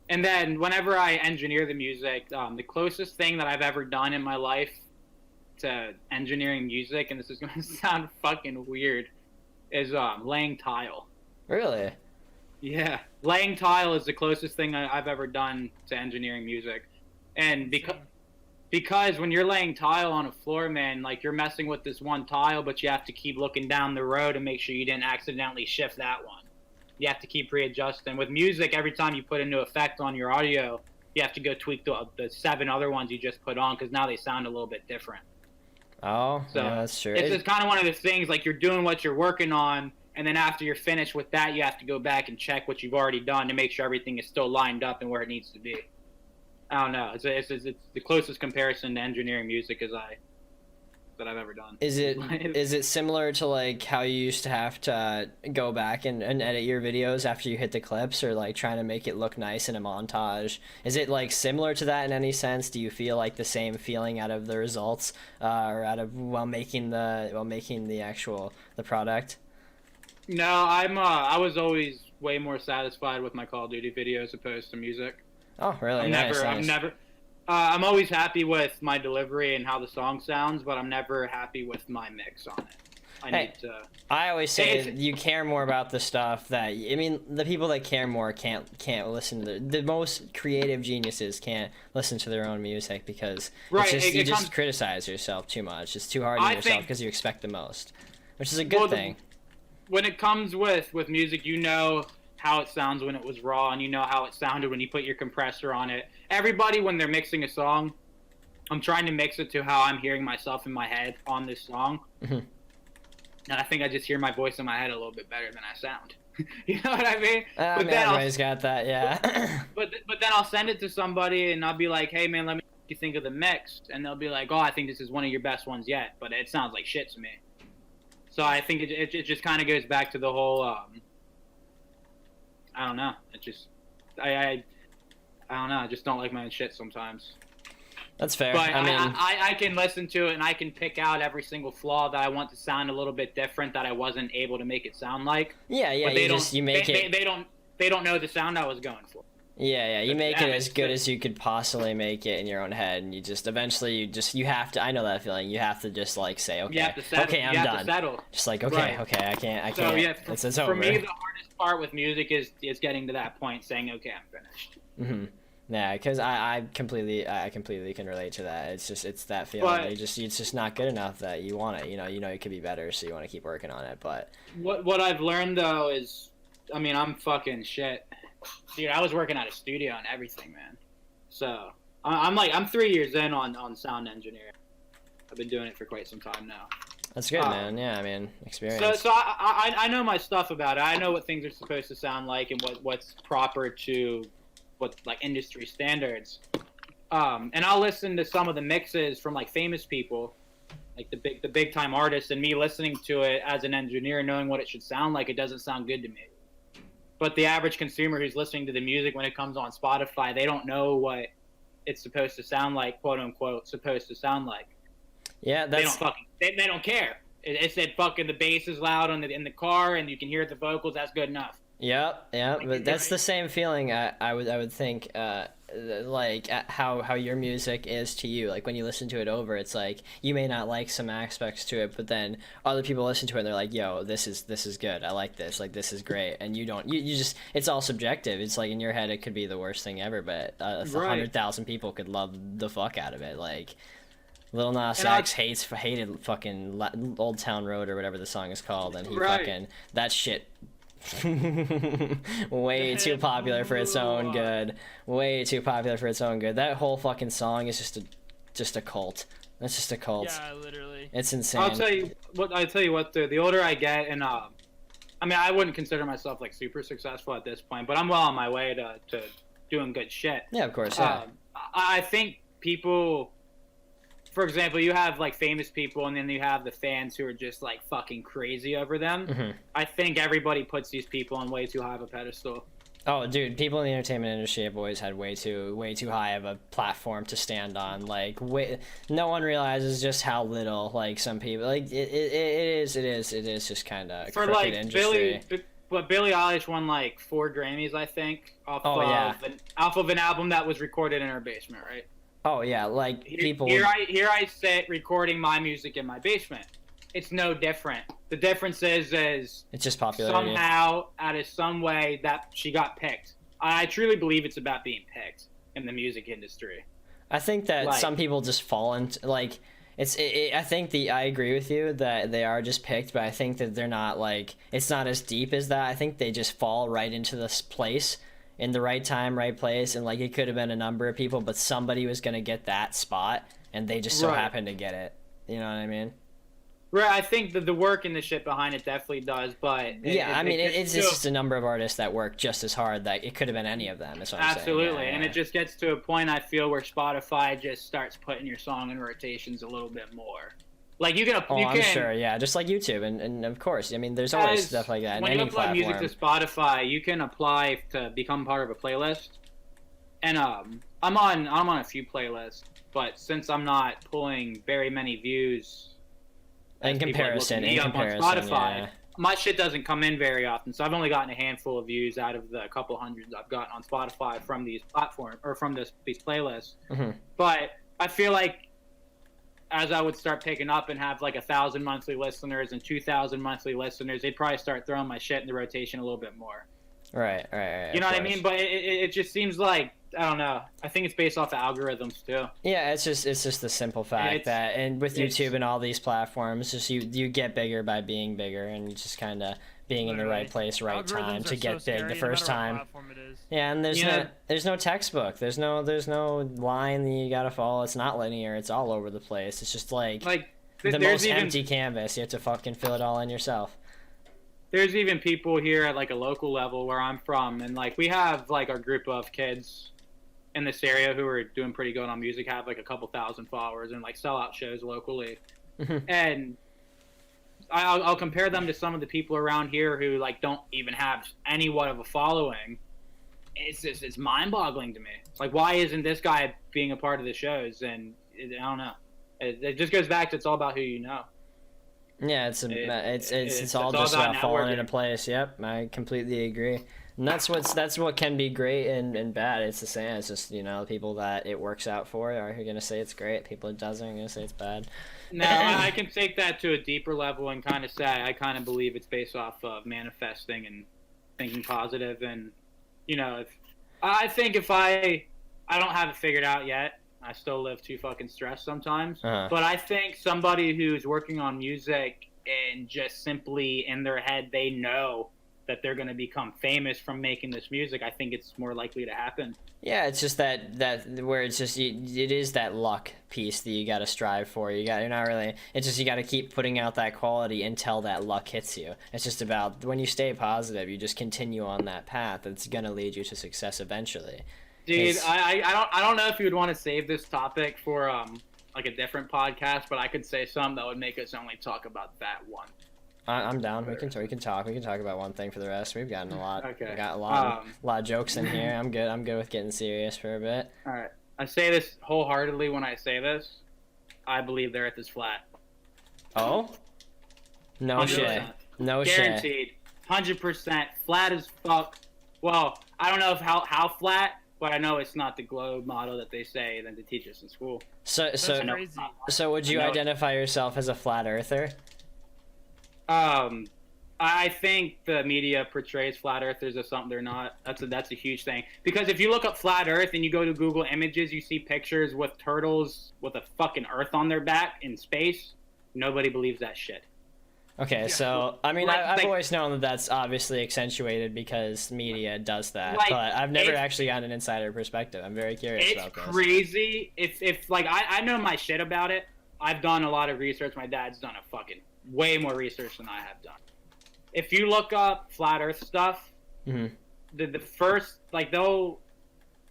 And then whenever I engineer the music, the closest thing that I've ever done in my life to engineering music, and this is going to sound fucking weird, is laying tile. Really? Yeah, laying tile is the closest thing I've ever done to engineering music. And because when you're laying tile on a floor, man, like you're messing with this one tile, but you have to keep looking down the road to make sure you didn't accidentally shift that one. You have to keep readjusting. With music, every time you put a new effect on your audio, you have to go tweak the 7 other ones you just put on because now they sound a little bit different. Oh, so yeah, that's true. It's just kind of one of the things, like you're doing what you're working on, and then after you're finished with that, you have to go back and check what you've already done to make sure everything is still lined up and where it needs to be. I don't know. It's the closest comparison to engineering music that I've ever done. Is it similar to like how you used to have to go back and edit your videos after you hit the clips, or like trying to make it look nice in a montage? Is it like similar to that in any sense? Do you feel like the same feeling out of the results, or out of while making the actual product? No, I was always way more satisfied with my Call of Duty videos opposed to music. Oh, really? I'm always happy with my delivery and how the song sounds, but I'm never happy with my mix on it. I always say you care more about the stuff that, I mean, the people that care more can't listen to the most creative geniuses can't listen to their own music because you just criticize yourself too much. It's too hard on yourself because you expect the most, which is a good thing. When it comes with music, you know how it sounds when it was raw, and you know how it sounded when you put your compressor on it. Everybody, when they're mixing a song, I'm trying to mix it to how I'm hearing myself in my head on this song. And I think I just hear my voice in my head a little bit better than I sound. You know what I mean? But then everybody's got that, yeah. But then I'll send it to somebody, and I'll be like, hey, man, let me know what you think of the mix. And they'll be like, oh, I think this is one of your best ones yet. But it sounds like shit to me. So I think it just kind of goes back to the whole, I don't know. It just, I don't know. I just don't like my own shit sometimes. That's fair. But I can listen to it and I can pick out every single flaw that I want to sound a little bit different that I wasn't able to make it sound like. Yeah. But they don't know the sound I was going for. Yeah, you make it as good as you could possibly make it in your own head, and you just eventually you have to. I know that feeling. You have to just like say, okay, You have to settle. okay, I'm you have done. To settle. Just like okay, Right. okay, I can't. So yeah, it's for over. me, the hardest part with music is getting to that point, saying, okay, I'm finished. Mm-hmm. Yeah, because I completely can relate to that. It's that feeling. But It's just not good enough that you want it. You know it could be better, so you want to keep working on it. But what I've learned though is, I mean, I'm fucking shit, dude. I was working at a studio and everything, man. So I'm 3 years in on sound engineering. I've been doing it for quite some time now. that's good, man. Yeah, I mean, experience. So I know my stuff about it. I know what things are supposed to sound like and what's proper to what like industry standards. And I'll listen to some of the mixes from like famous people, like the big time artists, and me listening to it as an engineer, knowing what it should sound like, it doesn't sound good to me. But the average consumer who's listening to the music when it comes on Spotify, they don't know what it's supposed to sound like, quote unquote, supposed to sound like. Yeah, that's. They don't care. It said fucking the bass is loud in the car and you can hear the vocals. That's good enough. Yep, but that's the same feeling I would think like how your music is to you. Like when you listen to it over, it's like you may not like some aspects to it, but then other people listen to it and they're like, "Yo, this is good. I like this. Like this is great." And you don't. You just. It's all subjective. It's like in your head it could be the worst thing ever, but 100,000 people could love the fuck out of it. Like Lil Nas X hated fucking Old Town Road or whatever the song is called, and he fucking that shit. Way too popular for its own good. Way too popular for its own good. That whole fucking song is just a cult. That's just a cult. Yeah, literally. It's insane. I'll tell you what. The older I get, and I mean, I wouldn't consider myself like super successful at this point, but I'm well on my way to doing good shit. Yeah, of course. Yeah. I think people. For example, you have like famous people, and then you have the fans who are just like fucking crazy over them. Mm-hmm. I think everybody puts these people on way too high of a pedestal. Oh, dude, people in the entertainment industry have always had way too high of a platform to stand on. Like, no one realizes just how little. Like some people, like it is just kind of for crooked like industry. Billie Eilish won like 4 Grammys, I think, off of an album that was recorded in her basement, right? Oh yeah, like people. Here I sit recording my music in my basement. It's no different. The difference is it's just popularity. Somehow, out of some way, that she got picked. I truly believe it's about being picked in the music industry. I think that some people just fall into like I think I agree with you that they are just picked, but I think that they're not like it's not as deep as that. I think they just fall right into this place. In the right time, right place, and like it could have been a number of people, but somebody was gonna get that spot, and they just so happened to get it. You know what I mean? Right. I think that the work and the shit behind it definitely does, but it's just a number of artists that work just as hard. That it could have been any of them. Is what I'm saying. Absolutely, and it just gets to a point I feel where Spotify just starts putting your song in rotations a little bit more. Like I'm sure, yeah, just like YouTube, and of course, I mean, there's always stuff like that. In when you any upload platform. music to Spotify, you can apply to become part of a playlist, and I'm on a few playlists, but since I'm not pulling very many views, in comparison, on Spotify, my shit doesn't come in very often. So I've only gotten a handful of views out of the couple hundreds I've gotten on Spotify from these platforms or from these playlists. Mm-hmm. But I feel like as I would start picking up and have like 1,000 monthly listeners and 2,000 monthly listeners, they'd probably start throwing my shit in the rotation a little bit more. Right. You know what I mean? But it just seems like, I don't know. I think it's based off of algorithms too. Yeah, it's just the simple fact that, and with YouTube and all these platforms, just you get bigger by being bigger, and you just kind of being in the right place, right time to get big the first time. Yeah, and there's no textbook. There's no line that you gotta follow. It's not linear. It's all over the place. It's just like the most empty canvas. You have to fucking fill it all in yourself. There's even people here at like a local level where I'm from, and like we have like our group of kids in this area who are doing pretty good on music, have like a couple thousand followers and like sell out shows locally. And I'll compare them to some of the people around here who like don't even have anyone of a following. It's mind-boggling to me. Like, why isn't this guy being a part of the shows? And I don't know. It just goes back to it's all about who you know. Yeah, it's all just about about falling into networking. place. Yep, I completely agree. And that's what can be great and bad. It's the same. It's just, people that it works out for are gonna say it's great. People it doesn't are gonna say it's bad. No, I can take that to a deeper level and kind of say I kind of believe it's based off of manifesting and thinking positive. And if I think if I don't have it figured out yet. I still live too fucking stressed sometimes. But I think somebody who's working on music and just simply in their head they know that they're going to become famous from making this music, I think it's more likely to happen. Yeah, it's just that where it's just it is that luck piece that you got to strive for. You're not really. It's just you got to keep putting out that quality until that luck hits you. It's just about when you stay positive, you just continue on that path. It's gonna lead you to success eventually. Dude, I don't know if you would want to save this topic for like a different podcast, but I could say something that would make us only talk about that one. I'm down. We can talk about one thing for the rest. We've gotten a lot. Okay. We got a lot of jokes in here. I'm good with getting serious for a bit. All right. I say this wholeheartedly when I say this. I believe the Earth is flat. Oh? No 100%. shit. No shit. Guaranteed. 100% flat as fuck. Well, I don't know if how flat. But I know it's not the globe model that they say that they teach us in school. So crazy. So would you identify yourself as a flat earther? I think the media portrays flat earthers as something they're not. That's a huge thing. Because if you look up flat earth and you go to Google Images, you see pictures with turtles with a fucking earth on their back in space. Nobody believes that shit. Okay, so I mean, Like- I've like- always known that that's obviously accentuated because media does that, Like, but I've never it's- actually gotten an insider perspective. I'm very curious It's about this. crazy. If like I know my shit about it. I've done a lot of research. My dad's done a fucking way more research than I have done. If you look up flat Earth stuff, Mhm. the first like they'll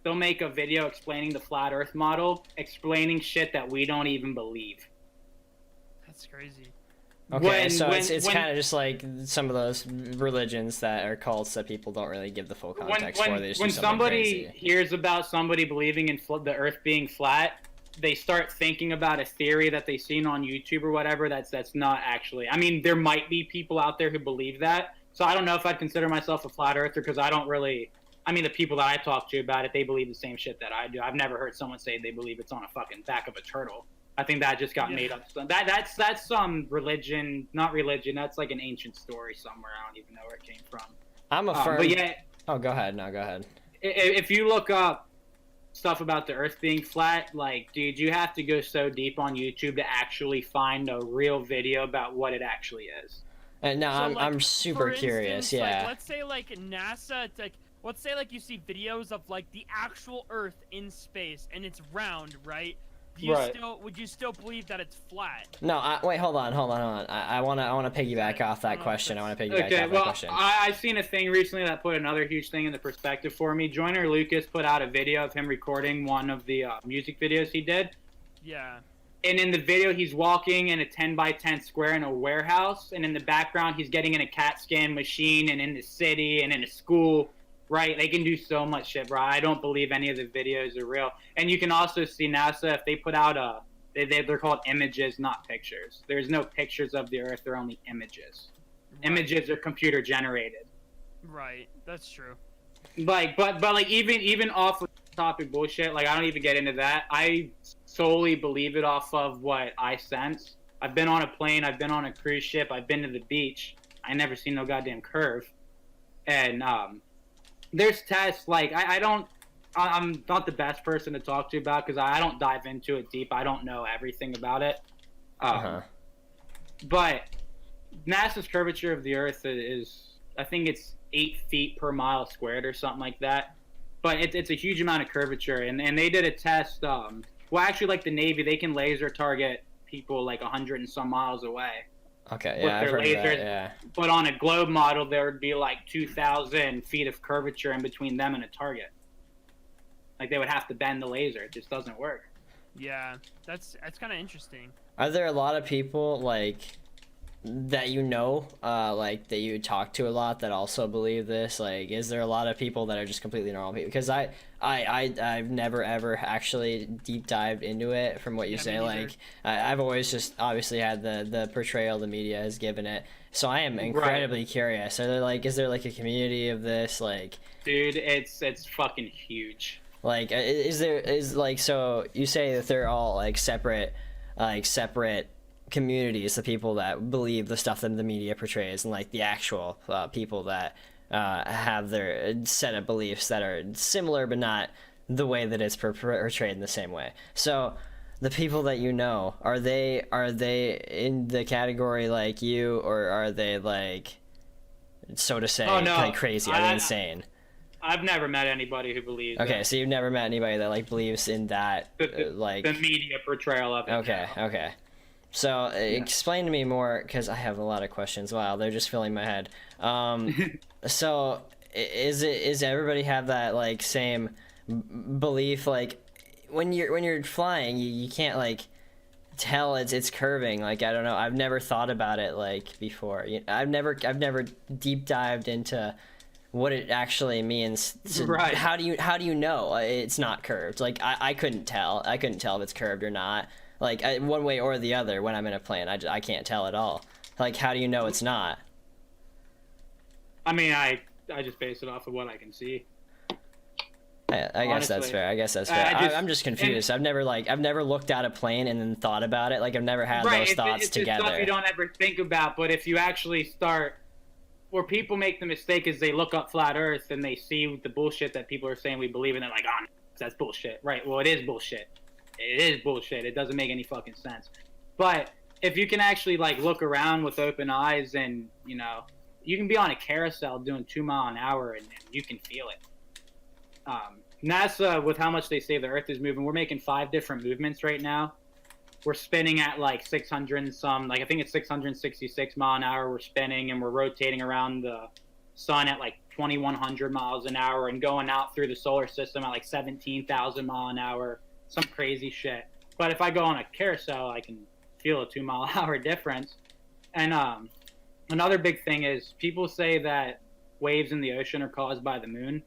make a video explaining the flat Earth model, explaining shit that we don't even believe. That's crazy. Okay, so it's kind of just like some of those religions that are cults that people don't really give the full context for. They just do when something somebody crazy. hears about somebody believing in the Earth being flat, they start thinking about a theory that they've seen on YouTube or whatever. That's not actually. I mean, there might be people out there who believe that. So I don't know if I'd consider myself a flat earther because I don't really. I mean, the people that I talk to about it, they believe the same shit that I do. I've never heard someone say they believe it's on a fucking back of a turtle. I think that just got made up. That's some religion, not religion. That's like an ancient story somewhere. I don't even know where it came from. I'm a firm. But yeah. Oh, go ahead. No, go ahead. If you look up stuff about the Earth being flat, like, dude, you have to go so deep on YouTube to actually find a real video about what it actually is. And now So, I'm like, super for curious. instance, Yeah. Like, let's say like NASA, it's like let's say like you see videos of like the actual Earth in space and it's round, right? Right. Would you still believe that it's flat? No, wait, hold on. I wanna piggyback off that question. I wanna piggyback off that question. I seen a thing recently that put another huge thing into perspective for me. Joyner Lucas put out a video of him recording one of the music videos he did. Yeah. And in the video, he's walking in a 10 by 10 square in a warehouse, and in the background, he's getting in a CAT scan machine, and in the city, and in a school. Right, they can do so much shit, bro. I don't believe any of the videos are real. And you can also see NASA, if they put out they're called images, not pictures. There's no pictures of the Earth, they're only images. Right. Images are computer generated. Right, that's true. Like, but like even off of topic bullshit, like I don't even get into that. I solely believe it off of what I sense. I've been on a plane, I've been on a cruise ship, I've been to the beach. I never seen no goddamn curve. And there's tests, like, I'm not the best person to talk to about because I don't dive into it deep. I don't know everything about it. But NASA's curvature of the Earth is, I think it's 8 feet per mile squared or something like that. But it's a huge amount of curvature. And they did a test, well, actually, like the Navy, they can laser target people like 100 and some miles away. Okay, with yeah, I've their heard of that, lasers. yeah. But on a globe model, there would be like 2,000 feet of curvature in between them and a target. Like they would have to bend the laser. It just doesn't work. Yeah, that's kind of interesting. Are there a lot of people, like, that you know, like that you talk to a lot that also believe this? Like, is there a lot of people that are just completely normal people? Because I've never ever actually deep dived into it from what you say. Like, I've always just obviously had the portrayal the media has given it. So I am incredibly curious. Are there like, is there like a community of this? Like, dude, it's fucking huge. Like, is like, so you say that they're all like separate communities, the people that believe the stuff that the media portrays, and like the actual people that have their set of beliefs that are similar but not the way that it's portrayed in the same way. So the people that you know, are they in the category like you, or are they like, so to say, like crazy? Are they insane? I've never met anybody who believes that. So you've never met anybody that like believes in that, like the media portrayal of it. Okay. So explain to me more, because I have a lot of questions. Wow, they're just filling my head. So is everybody have that like same belief? Like when you're flying, you can't like tell it's curving. Like, I don't know. I've never thought about it like before. I've never deep dived into what it actually means. Right. How do you know it's not curved? Like, I couldn't tell. I couldn't tell if it's curved or not. Like, one way or the other when I'm in a plane. I can't tell at all. Like, how do you know it's not? I mean, I just base it off of what I can see. I guess that's fair. I'm just confused. I've never looked at a plane and then thought about it. Like, I've never had those thoughts it's together. Stuff you don't ever think about, but if you actually start, where people make the mistake is they look up flat Earth and they see the bullshit that people are saying we believe in. They're like, oh, that's bullshit. Right? Well, it is bullshit. It is bullshit. It doesn't make any fucking sense. But if you can actually like look around with open eyes, and you can be on a carousel doing 2 miles an hour and you can feel it. NASA, with how much they say the Earth is moving, we're making 5 different movements right now. We're spinning at like 600 and some, like I think it's 666 mile an hour we're spinning, and we're rotating around the sun at like 2100 miles an hour and going out through the solar system at like 17,000 mile an hour, some crazy shit. But if I go on a carousel, I can feel a 2 mile an hour difference. And another big thing is people say that waves in the ocean are caused by the moon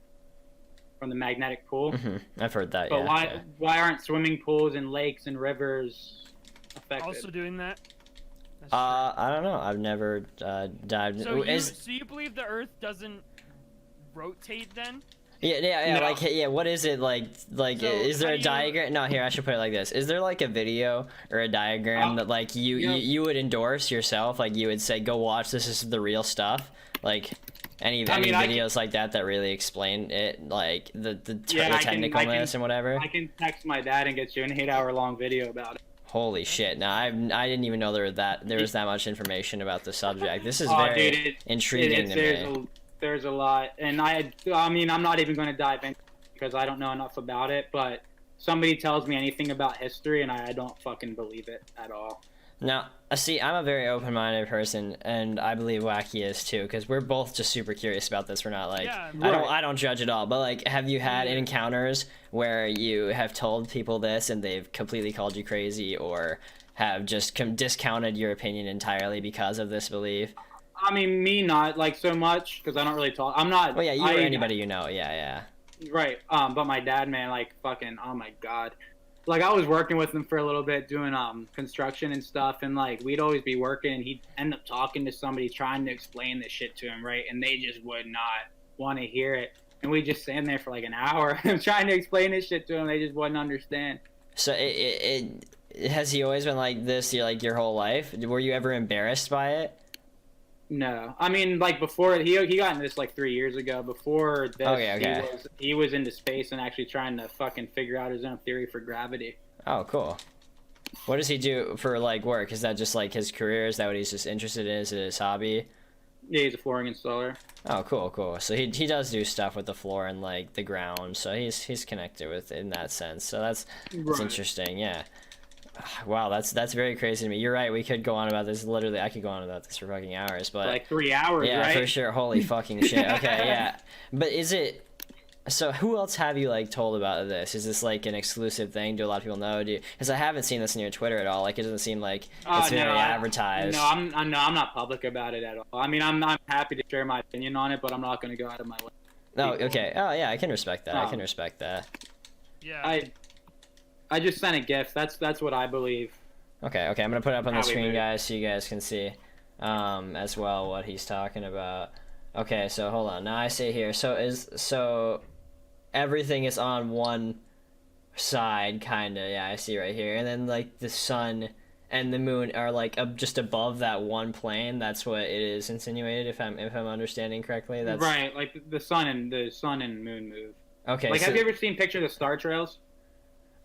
from the magnetic pull. Mm-hmm. I've heard that. But why aren't swimming pools and lakes and rivers affected? Also doing that? I don't know. I've never dived. So you believe the Earth doesn't rotate then? Yeah. No. Like, what is it like? Like, So is there how a do you- diagram? No, here, I should put it like this. Is there like a video or a diagram that like you would endorse yourself? Like, you would say, go watch this. This is the real stuff. Like, any videos like that really explain it, like the technicalness and whatever. I can text my dad and get you an 8-hour-long video about it. Holy shit! Now I didn't even know there was that much information about the subject. This is very intriguing to me. There's a lot, and I mean, I'm not even going to dive in because I don't know enough about it. But somebody tells me anything about history, and I don't fucking believe it at all. Now, see, I'm a very open-minded person, and I believe Wacky is too, because we're both just super curious about this. We're not like, I don't judge at all. But like, have you had encounters where you have told people this and they've completely called you crazy, or have just discounted your opinion entirely because of this belief? I mean, me not like so much because I don't really talk. I'm not. Well, yeah, you or anybody you know, yeah. Right. But my dad, man, like fucking, oh my god. Like, I was working with him for a little bit doing construction and stuff, and like we'd always be working and he'd end up talking to somebody trying to explain this shit to him, right? And they just would not want to hear it. And we just stand there for like an hour trying to explain this shit to him. They just wouldn't understand. So it has he always been like this your whole life? Were you ever embarrassed by it? No, I mean, like before he got into this like 3 years ago. Before this, okay. He was into space and actually trying to fucking figure out his own theory for gravity. Oh, cool. What does he do for like work? Is that just like his career? Is that what he's just interested in? Is it his hobby? Yeah, he's a flooring installer. Oh, cool. So he does do stuff with the floor and like the ground. So he's connected with it in that sense. So that's interesting. Yeah. Wow, that's very crazy to me. You're right. We could go on about this. Literally, I could go on about this for fucking hours. But like 3 hours. Yeah, right? for sure. Holy fucking shit. Okay, yeah. But is it So who else have you like told about this? Is this like an exclusive thing? Do a lot of people know? Because I haven't seen this in your Twitter at all. Like it doesn't seem like it's very advertised. No, I'm not public about it at all. I mean, I'm happy to share my opinion on it, but I'm not going to go out of my way. No, okay. Oh yeah, I can respect that. I can respect that. Yeah. I just sent a gift. That's what I believe. Okay, I'm gonna put it up on the screen, guys, so you guys can see as well what he's talking about. Okay, so hold on. Now I see here. So everything is on one side, kinda. Yeah, I see right here, and then like the sun and the moon are like just above that one plane. That's what it is insinuated. If I'm understanding correctly, that's right. Like the sun and moon move. Okay. Like, so, have you ever seen pictures of star trails?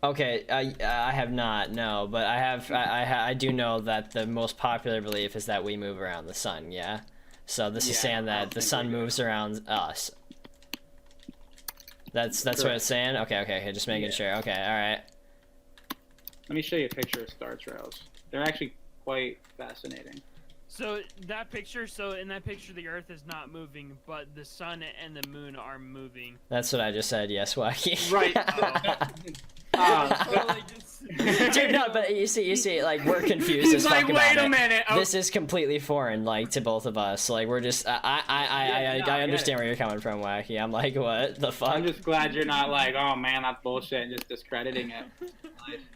Okay, I have not, no, but I do know that the most popular belief is that we move around the sun. Yeah. So this is saying that the sun moves around us. That's what it's saying? Okay, just making sure. Okay, alright. Let me show you a picture of star trails. They're actually quite fascinating. So that picture, in that picture, the Earth is not moving, but the sun and the moon are moving. That's what I just said, yes, Wacky. Right. Dude, no, but you see, like, we're confused as fuck like, about wait a it. minute. This is completely foreign, like, to both of us. Like, we're just, I understand where you're coming from, Wacky. I'm like, what the fuck? I'm just glad you're not like, oh man, that's bullshit, and just discrediting it.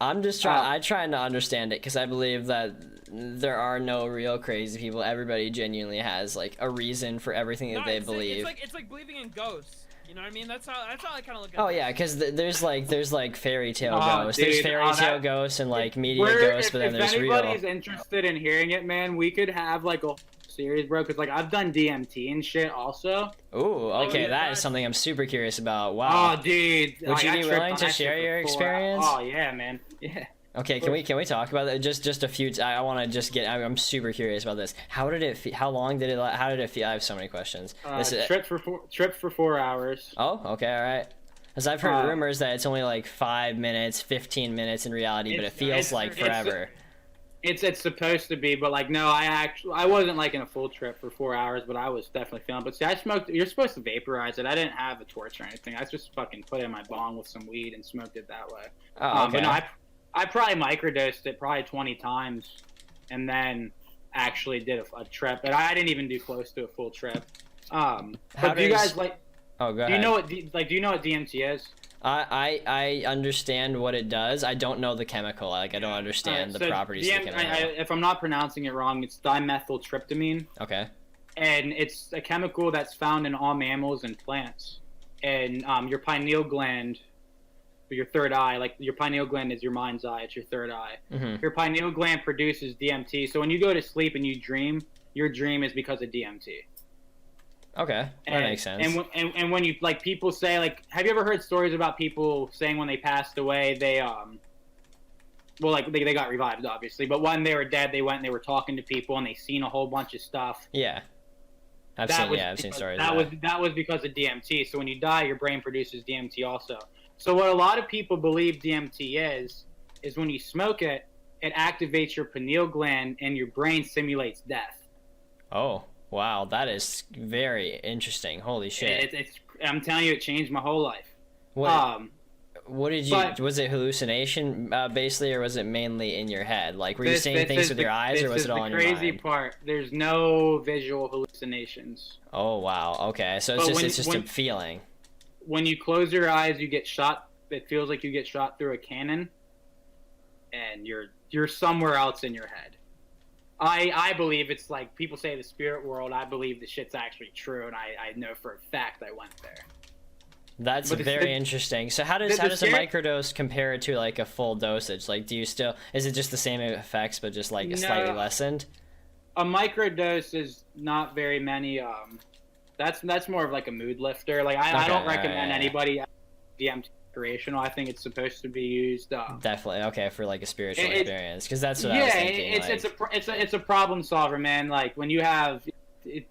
I'm just trying to understand it, because I believe that there are no real crazy people. Everybody genuinely has, like, a reason for everything that they believe. It's like believing in ghosts. You know what I mean? That's how I kind of look at it. Oh yeah, because there's like fairy tale ghosts. Dude, there's fairy tale ghosts and like media ghosts, but then there's real. If anybody's interested in hearing it, man, we could have like a series, bro. Because like I've done DMT and shit also. Ooh, okay, that is something I'm super curious about. Wow. Oh, dude. Would you be willing to share your experience? Oh yeah, man. Yeah. Okay, can we talk about that? Just a few. I want to just get. I'm super curious about this. How did it feel? How long did it? How did it feel? I have so many questions. Trip for 4 hours. Oh, okay, all right. Because I've heard rumors that it's only like 5 minutes, 15 minutes in reality, but it feels like forever. It's supposed to be, but like no, I wasn't like in a full trip for 4 hours, but I was definitely feeling. But see, I smoked. You're supposed to vaporize it. I didn't have a torch or anything. I just fucking put it in my bong with some weed and smoked it that way. Oh, okay. But no, I probably microdosed it probably 20 times, and then actually did a trip. But I didn't even do close to a full trip. But do you guys like? Oh, go ahead. Do you know what DMT is? I understand what it does. I don't know the chemical. Like I don't understand the properties of the chemical. If I'm not pronouncing it wrong, it's dimethyltryptamine. Okay. And it's a chemical that's found in all mammals and plants. And your pineal gland, your third eye, like your pineal gland is your mind's eye. It's your third eye. Mm-hmm. Your pineal gland produces DMT. So when you go to sleep and you dream, your dream is because of DMT. Okay, that makes sense. And when you like people say like, have you ever heard stories about people saying when they passed away they well like they got revived obviously, but when they were dead they went and they were talking to people and they seen a whole bunch of stuff. Yeah. I've seen stories. That was because of DMT. So when you die, your brain produces DMT also. So what a lot of people believe DMT is when you smoke it, it activates your pineal gland and your brain simulates death. Oh. Wow, that is very interesting. Holy shit! I'm telling you, it changed my whole life. What did you? Was it hallucination basically, or was it mainly in your head? Like, were you seeing things with your eyes, or was it all in your mind? This is the crazy part. There's no visual hallucinations. Oh wow. Okay, so it's just a feeling. When you close your eyes, you get shot. It feels like you get shot through a cannon, and you're somewhere else in your head. I believe it's like people say the spirit world. I believe the shit's actually true, and I know for a fact I went there. That's very interesting. So how does a microdose compare to like a full dosage? Like, is it just the same effects but just like slightly lessened? A microdose is not very many. That's more of like a mood lifter. Like I don't recommend anybody DMT recreational. I think it's supposed to be used. Definitely okay for like a spiritual experience, because that's what I was thinking. It's a problem solver, man. Like when you have, I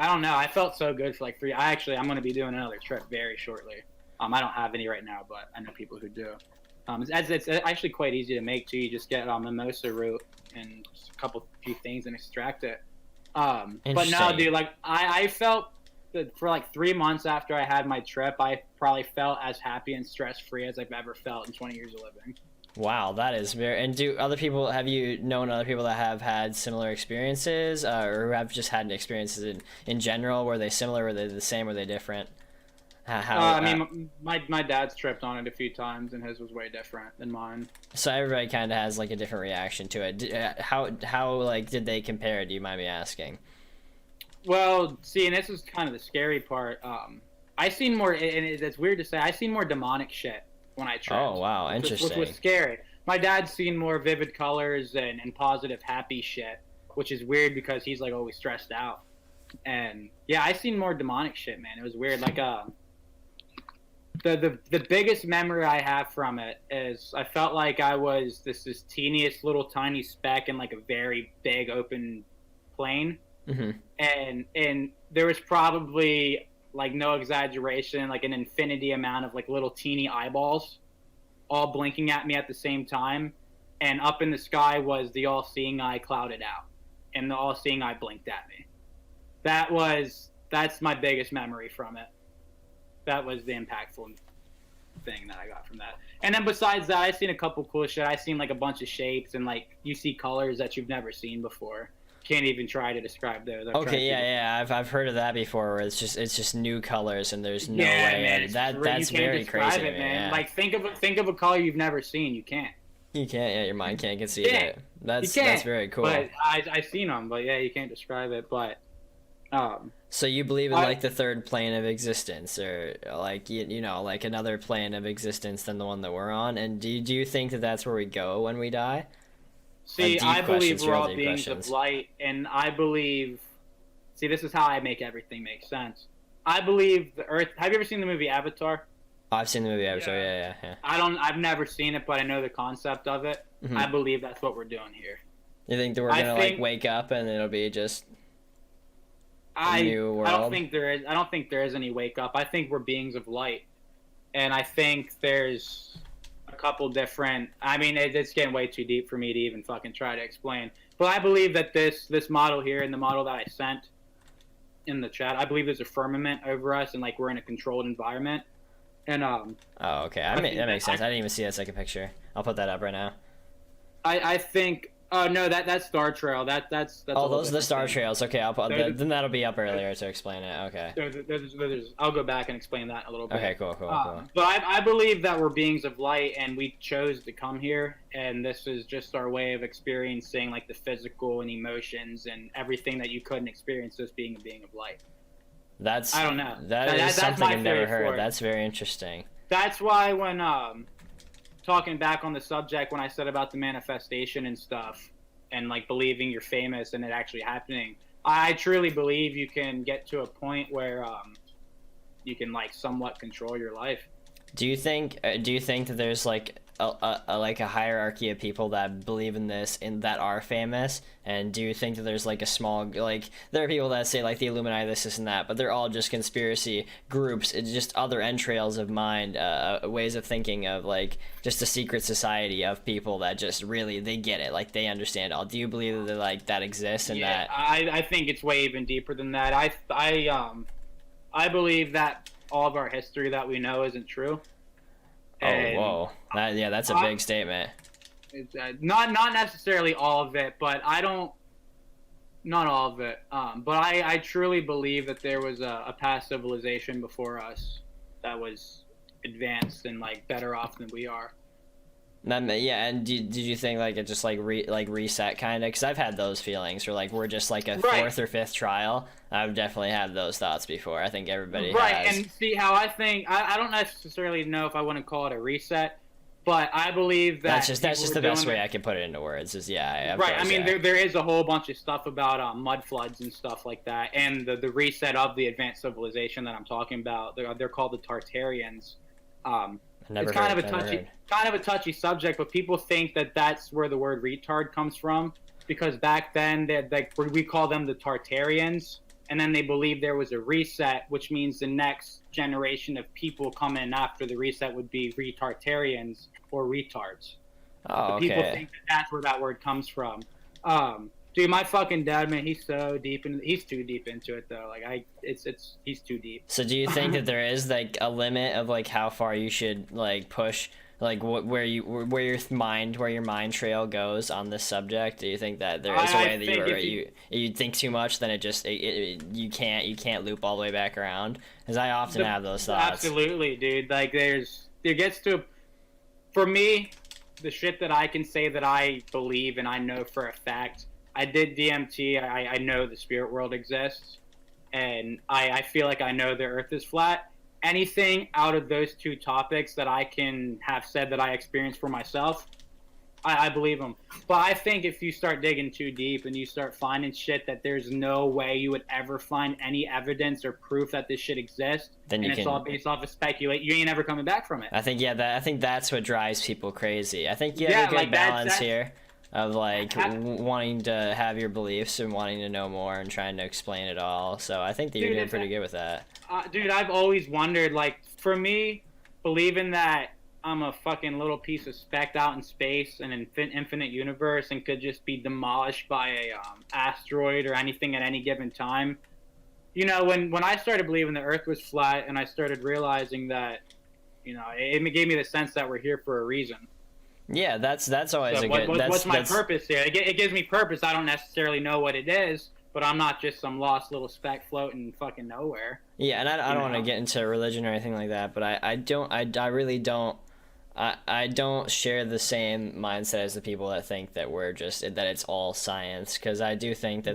don't know. I felt so good for like I'm going to be doing another trip very shortly. I don't have any right now, but I know people who do. It's actually quite easy to make too. You just get mimosa root and just few things and extract it. But now, dude, like I felt for like 3 months after I had my trip, I probably felt as happy and stress free as I've ever felt in 20 years of living. Wow, that is very. And have you known other people that have had similar experiences, or have just had experiences in general? Were they similar? Were they the same? Were they different? I mean, my dad's tripped on it a few times, and his was way different than mine. So everybody kind of has like a different reaction to it. How like did they compare? Do you mind me asking? Well, see, and this is kind of the scary part. I seen more, and it's weird to say, I seen more demonic shit when I tripped. Oh wow, interesting. Which was scary. My dad's seen more vivid colors and positive, happy shit, which is weird because he's like always stressed out. And yeah, I seen more demonic shit, man. It was weird. Like the biggest memory I have from it is I felt like I was this teeniest little tiny speck in like a very big open plane. Mm-hmm. And there was probably, like, no exaggeration, like an infinity amount of like little teeny eyeballs all blinking at me at the same time, and up in the sky was the all-seeing eye clouded out, and the all-seeing eye blinked at me. That's my biggest memory from it. That was the impactful thing that I got from that. And then besides that, I've seen a couple cool shit. I've seen like a bunch of shapes, and like you see colors that you've never seen before. Can't even try to describe those. Okay, yeah, I've heard of that before, where it's just new colors and there's no way. Man, that's very crazy, it, man. Yeah. Like think of a color you've never seen. You can't. You can't. Yeah, your mind can't conceive it. That's very cool. But I've seen them. But yeah, you can't describe it. But so you believe in like the third plane of existence, or like you know, like another plane of existence than the one that we're on? And do you think that that's where we go when we die? See, I believe we're all beings of light, and I believe. See, this is how I make everything make sense. I believe the Earth. Have you ever seen the movie Avatar? Oh, I've seen the movie Avatar. Yeah. I've never seen it, but I know the concept of it. Mm-hmm. I believe that's what we're doing here. You think that we're gonna like wake up and it'll be just a new world? I don't think there is. I don't think there is any wake up. I think we're beings of light, and I think there's a couple different. I mean, it's getting way too deep for me to even fucking try to explain. But I believe that this model here and the model that I sent in the chat, I believe there's a firmament over us, and like we're in a controlled environment. And Oh, okay. That makes sense. I didn't even see that second picture. I'll put that up right now. I think. Oh no, that's Star Trail. That's. Oh, those are the Star Trails. Okay, I'll put then that'll be up earlier to explain it. Okay. I'll go back and explain that in a little bit. Okay, cool. But I believe that we're beings of light, and we chose to come here, and this is just our way of experiencing like the physical and emotions and everything that you couldn't experience just being a being of light. I don't know. That's something I've never heard. That's very interesting. That's why when talking back on the subject, when I said about the manifestation and stuff, and like believing you're famous and it actually happening, I truly believe you can get to a point where you can like somewhat control your life. Do you think that there's like a hierarchy of people that believe in this and that are famous? And do you think that there's like a small, like there are people that say like the Illuminati, this and that, but they're all just conspiracy groups. It's just other entrails of mind, ways of thinking of like just a secret society of people that just really, they get it, like they understand all. Do you believe that like that exists and that? I think it's way even deeper than that. I believe that all of our history that we know isn't true. And whoa. That's a big statement. It's, not necessarily all of it, but not all of it. But I truly believe that there was a past civilization before us that was advanced and like better off than we are. And did you think like it just like reset kind of? Because I've had those feelings where like we're just like a fourth or fifth trial. I've definitely had those thoughts before. I think everybody has. And see how I think. I don't necessarily know if I want to call it a reset, but I believe that that's just the best way I can put it into words. Is I mean, there is a whole bunch of stuff about mud floods and stuff like that, and the reset of the advanced civilization that I'm talking about. They're called the Tartarians. It's kind of a touchy subject, but people think that that's where the word retard comes from, because back then we call them the Tartarians, and then they believe there was a reset, which means the next generation of people coming after the reset would be retartarians or retards. Oh, okay. People think that that's where that word comes from. Dude, my fucking dad, man, he's too deep into it though. Like he's too deep. So do you think that there is like a limit of like how far you should like push, like where your mind trail goes on this subject? Do you think that there is a way that you think too much, then you can't loop all the way back around? Because I often have those thoughts. Absolutely, dude. Like there gets to, for me, the shit that I can say that I believe and I know for a fact. I did DMT. I know the spirit world exists, and I feel like I know the Earth is flat. Anything out of those two topics that I can have said that I experienced for myself, I believe them. But I think if you start digging too deep and you start finding shit that there's no way you would ever find any evidence or proof that this shit exists, then it's all based off of speculate, you ain't ever coming back from it. I think I think that's what drives people crazy. I think you have a good balance here. Of like wanting to have your beliefs and wanting to know more and trying to explain it all. So I think that you're doing pretty good with that. Dude, I've always wondered, like, for me, believing that I'm a fucking little piece of speck out in space in an infinite universe and could just be demolished by a asteroid or anything at any given time. You know, when I started believing the Earth was flat and I started realizing that, you know, it gave me the sense that we're here for a reason. Yeah, that's always so a good. What's my purpose here? It gives me purpose. I don't necessarily know what it is, but I'm not just some lost little speck floating fucking nowhere. Yeah, and I don't want to get into religion or anything like that, but I really don't. I don't share the same mindset as the people that think that that it's all science, because I do think that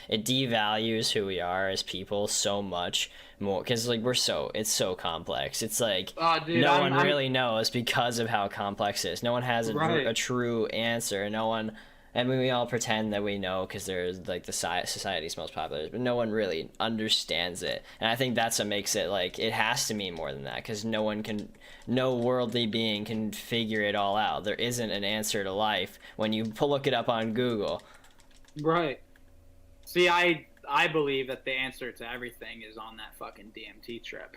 it devalues who we are as people so much more, because like it's so complex. It's like no one really knows because of how complex it is. No one has a true answer. No one. I mean, we all pretend that we know because they're like the society's most popular, but no one really understands it. And I think that's what makes it like it has to mean more than that, because no worldly being can figure it all out. There isn't an answer to life when you look it up on Google. Right. See, I believe that the answer to everything is on that fucking DMT trip.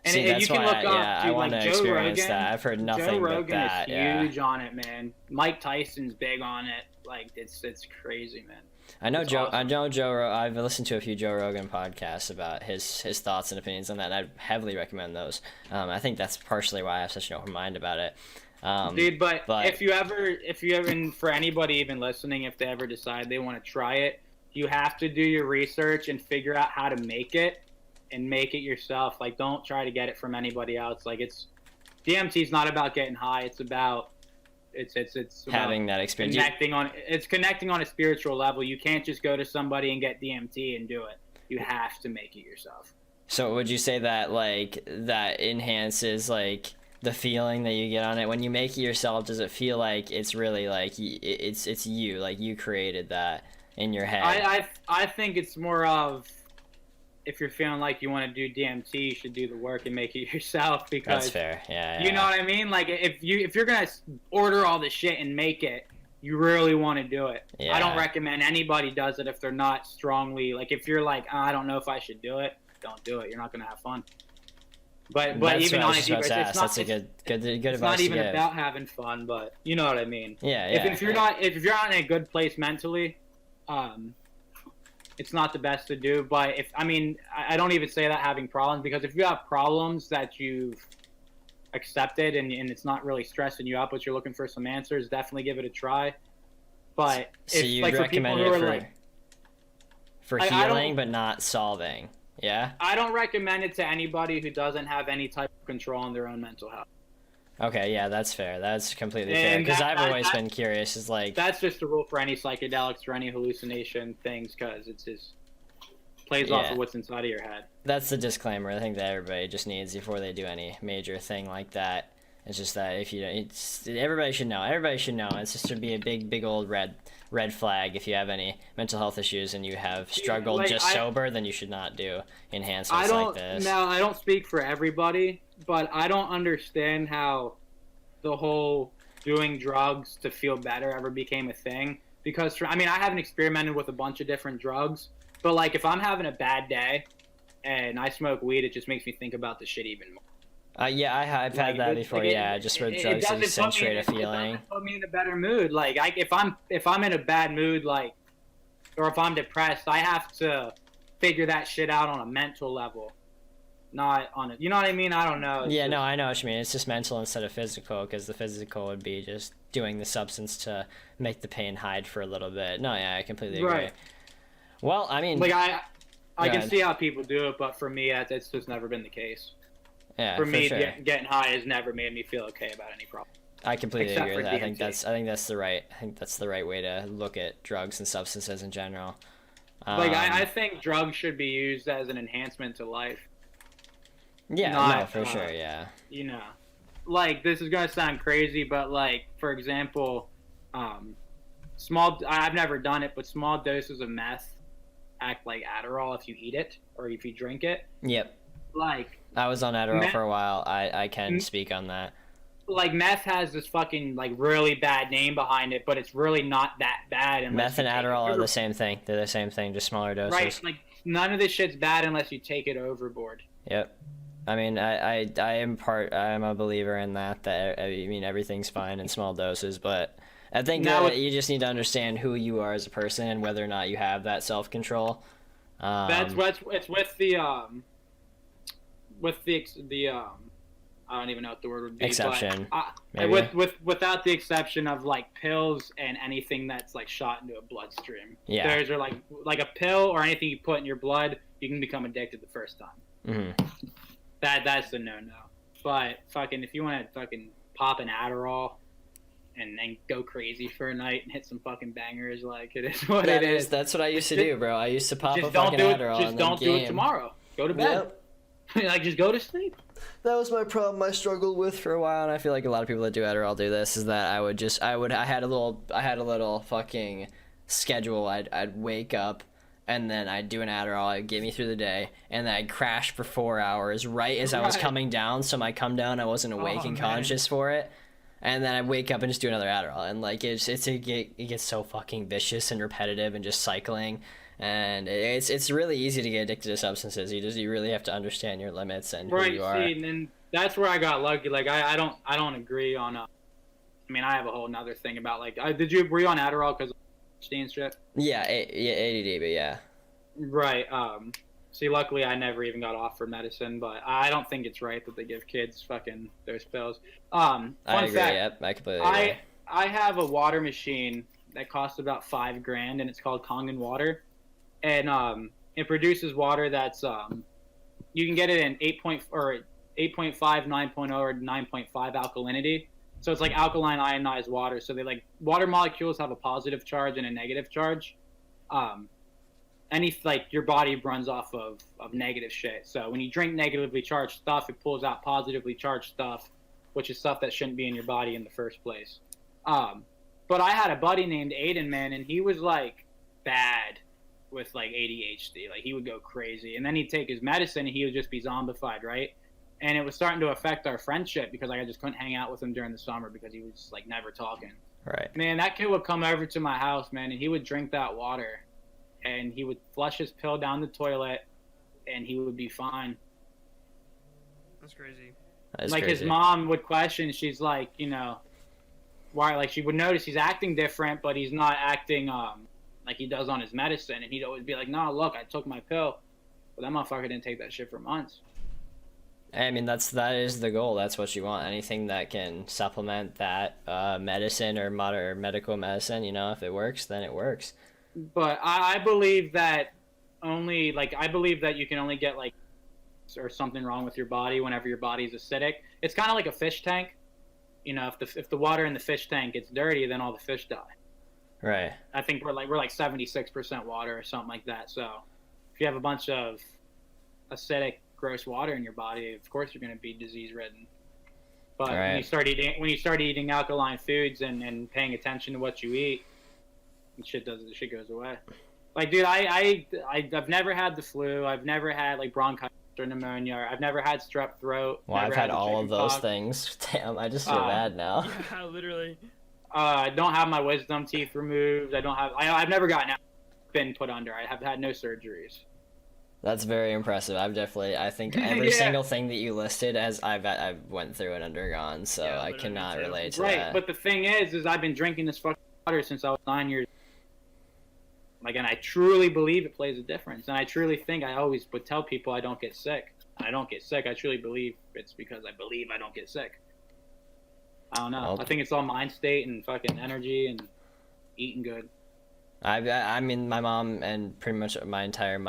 And see, that's why I want to experience that. I've heard nothing but that. Joe Rogan is huge on it, man. Mike Tyson's big on it. Like it's crazy, man. I know Joe. Awesome. I know Joe. I've listened to a few Joe Rogan podcasts about his thoughts and opinions on that, and I heavily recommend those. I think that's partially why I have such an open mind about it. Dude, but if you ever, and for anybody even listening, if they ever decide they want to try it, you have to do your research and figure out how to make it. And make it yourself. Like, don't try to get it from anybody else. Like, DMT is not about getting high. It's about having that experience. Connecting on a spiritual level. You can't just go to somebody and get DMT and do it. You have to make it yourself. So would you say that like that enhances like the feeling that you get on it when you make it yourself? Does it feel like it's really like it's you, like you created that in your head? I think it's more of, if you're feeling like you want to do DMT, you should do the work and make it yourself, because that's fair. Yeah. You know what I mean? Like if you're gonna order all this shit and make it, you really want to do it. Yeah. I don't recommend anybody does it if they're not strongly, like, if you're like, I don't know if I should do it, don't do it. You're not gonna have fun. But even on it's not advice. Not even about having fun, but you know what I mean. Yeah. If you're not in a good place mentally, it's not the best to do. But I don't even say that having problems, because if you have problems that you've accepted and it's not really stressing you out, but you're looking for some answers, definitely give it a try. But so you like recommend it for healing, but not solving. Yeah. I don't recommend it to anybody who doesn't have any type of control on their own mental health. Okay, yeah, that's fair. That's completely fair. Because I've always been curious. Is like that's just a rule for any psychedelics or any hallucination things, because it's just plays off of what's inside of your head. That's the disclaimer I think that everybody just needs before they do any major thing like that. It's just that if you, everybody should know. Everybody should know. It's just to be a big old red flag. If you have any mental health issues and you have struggled sober, then you should not do enhancements like this. Now, I don't speak for everybody, but I don't understand how the whole doing drugs to feel better ever became a thing. Because, I haven't experimented with a bunch of different drugs, but, like, if I'm having a bad day and I smoke weed, it just makes me think about the shit even more. Yeah, I've had that before. Like, Yeah, just where drugs doesn't accentuate a It feeling. doesn't put me in a better mood. Like if I'm in a bad mood, like, or if I'm depressed, I have to figure that shit out on a mental level, not on it. You know what I mean? I don't know. Yeah, no, I know what you mean. It's just mental instead of physical, because the physical would be just doing the substance to make the pain hide for a little bit. No, yeah, I completely agree. Right. Well, I mean, Like I can ahead. see how people do it, but for me, it's just never been the case. yeah, For me, sure. getting high has never made me feel okay about any problem. I completely except agree with for that. DMT. I think that's the right way to look at drugs and substances in general. Like I think drugs should be used as an enhancement to life. Yeah, not, no, for sure, yeah. You know, like this is gonna sound crazy, but like for example, I've never done it, but small doses of meth act like Adderall if you eat it or if you drink it. Yep. Like I was on Adderall for a while. I can speak on that. Like meth has this fucking like really bad name behind it, but it's really not that bad. Meth and Adderall are the same thing. They're the same thing, just smaller doses. Right, like none of this shit's bad unless you take it overboard. Yep. I mean, I am a believer in that. I mean, everything's fine in small doses, but I think you just need to understand who you are as a person and whether or not you have that self control. That's what's it's with the I don't even know what the word would be. Exception. Without the exception of like pills and anything that's like shot into a bloodstream. Yeah. Those are like a pill or anything you put in your blood, you can become addicted the first time. Mm-hmm. That's a no. But fucking if you want to fucking pop an Adderall and then go crazy for a night and hit some fucking bangers, like it is what it is. That's what I used to do, bro. I used to pop Just a fucking Adderall. Just don't do it tomorrow. Go to bed. Yep. Like just go to sleep. That was my problem I struggled with for a while, and I feel like a lot of people that do Adderall do this, is that I had a little fucking schedule. I'd wake up, and then I'd do an Adderall, it'd get me through the day, and then I'd crash for 4 hours right as I was coming down, so my come down, I wasn't awake and conscious for it. And then I'd wake up and just do another Adderall, and like it gets so fucking vicious and repetitive and just cycling. And it's really easy to get addicted to substances. You really have to understand your limits and who you are. Right, see, and that's where I got lucky. Like I don't agree on. I mean, I have a whole nother thing about like. Were you on Adderall because of ADHD and shit? Yeah, ADD, but yeah. Right. See, luckily I never even got offered medicine, but I don't think it's right that they give kids fucking those pills. I agree. Yep, I completely agree. I have a water machine that costs about $5,000, and it's called Kangen water. And it produces water that's you can get it in 8.5, 9.0, or 9.5 alkalinity. So it's like alkaline ionized water. So they like water molecules have a positive charge and a negative charge. Your body runs off of negative shit. So when you drink negatively charged stuff, it pulls out positively charged stuff, which is stuff that shouldn't be in your body in the first place. But I had a buddy named Aiden, man, and he was like bad with like ADHD. Like he would go crazy, and then he'd take his medicine and he would just be zombified, right? And it was starting to affect our friendship because like I just couldn't hang out with him during the summer because he was like never talking. Right. Man, that kid would come over to my house, man, and he would drink that water and he would flush his pill down the toilet and he would be fine. That's crazy. That is like crazy. His mom would question, she's like, you know, why, like she would notice he's acting different, but he's not acting like he does on his medicine, and he'd always be like, "No, look, I took my pill." But that motherfucker didn't take that shit for months. I mean, that is the goal. That's what you want. Anything that can supplement that medicine or modern medical medicine, you know, if it works, then it works. But I believe that I believe that you can only get like or something wrong with your body whenever your body's acidic. It's kind of like a fish tank. You know, if the water in the fish tank gets dirty, then all the fish die. Right. I think we're like 76% water or something like that. So if you have a bunch of acidic, gross water in your body, of course you're going to be disease ridden. But right. when you start eating alkaline foods and paying attention to what you eat, shit goes away. Like, dude, I've never had the flu. I've never had like bronchitis or pneumonia. I've never had strep throat. Well, I've had all of those things. Damn, I just feel bad now. Yeah, literally. I don't have my wisdom teeth removed. I've never been put under. I have had no surgeries. That's very impressive. I think every Yeah. single thing that you listed as I've went through and undergone, so Yeah, I literally cannot too. relate to Right, that. but the thing is I've been drinking this fucking water since I was 9 years. Like, and I truly believe it plays a difference, and I truly think I always would tell people I don't get sick. I don't get sick. I truly believe it's because I believe I don't get sick. I don't know. Well, I think it's all mind state and fucking energy and eating good. I mean, my mom and pretty much my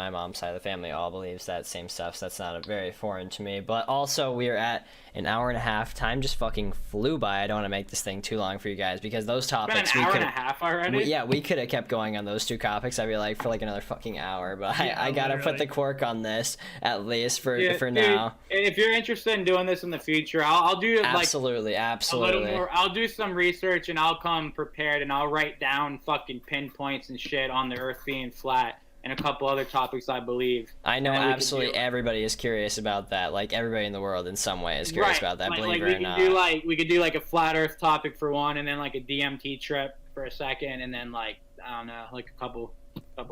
mom's side of the family all believes that same stuff, so that's not very foreign to me. But also, we're at an hour and a half. Time just fucking flew by. I don't want to make this thing too long for you guys because those It's been topics an hour we and could a half already. we could have kept going on those two topics. I feel like for like another fucking hour, but Yeah, I gotta put literally. the cork on this at least for Yeah, for dude, now. If you're interested in doing this in the future, I'll do like Absolutely, a absolutely. little more. I'll do some research and I'll come prepared and I'll write down fucking pinpoints and shit on the Earth being flat and a couple other topics I believe. I know and then we can absolutely do- everybody is curious about that. Like everybody in the world in some way is curious about that. Like, Believe we it or could not. do we could do like a flat Earth topic for one, and then like a DMT trip for a second, and then like I don't know, like a couple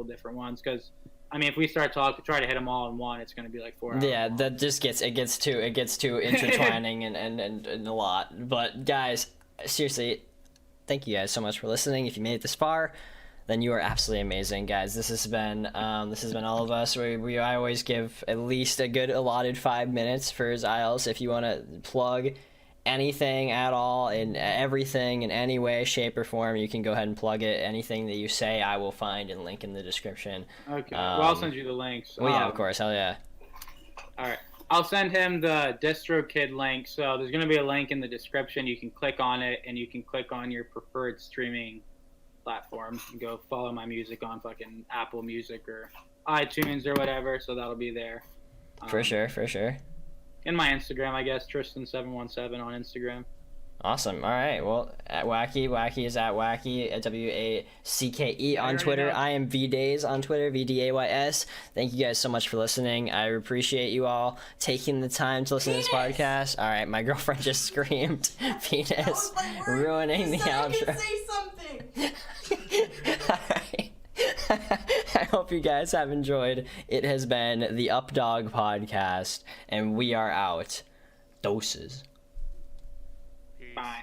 different ones. Because I mean, if we start try to hit them all in one, it's gonna be like 4 hours. Yeah, long. that just gets too intertwining and a lot. But guys, seriously, thank you guys so much for listening. If you made it this far, then you are absolutely amazing, guys. This has been all of us. I always give at least a good allotted 5 minutes for Ziles. If you want to plug anything at all in everything in any way, shape, or form, you can go ahead and plug it. Anything that you say, I will find and link in the description. Okay. Well, I'll send you the links. Well, yeah, of course, hell yeah. All right. I'll send him the DistroKid link. So there's going to be a link in the description. You can click on it, and you can click on your preferred streaming platform and go follow my music on fucking Apple Music or iTunes or whatever. So that'll be there. For sure. In my Instagram, I guess, Triston717 on Instagram. Awesome. All right. Well, at Wacky is at Wacky, WACKE on already Twitter. know. I am VDays on Twitter, VDAYS. Thank you guys so much for listening. I appreciate you all taking the time to listen to this Penis! podcast. All right, my girlfriend just screamed, That penis, was my word. ruining the You said I outro. could say something. All right. I hope you guys have enjoyed. It has been the Updog podcast, and we are out. Doses. Peace. Bye.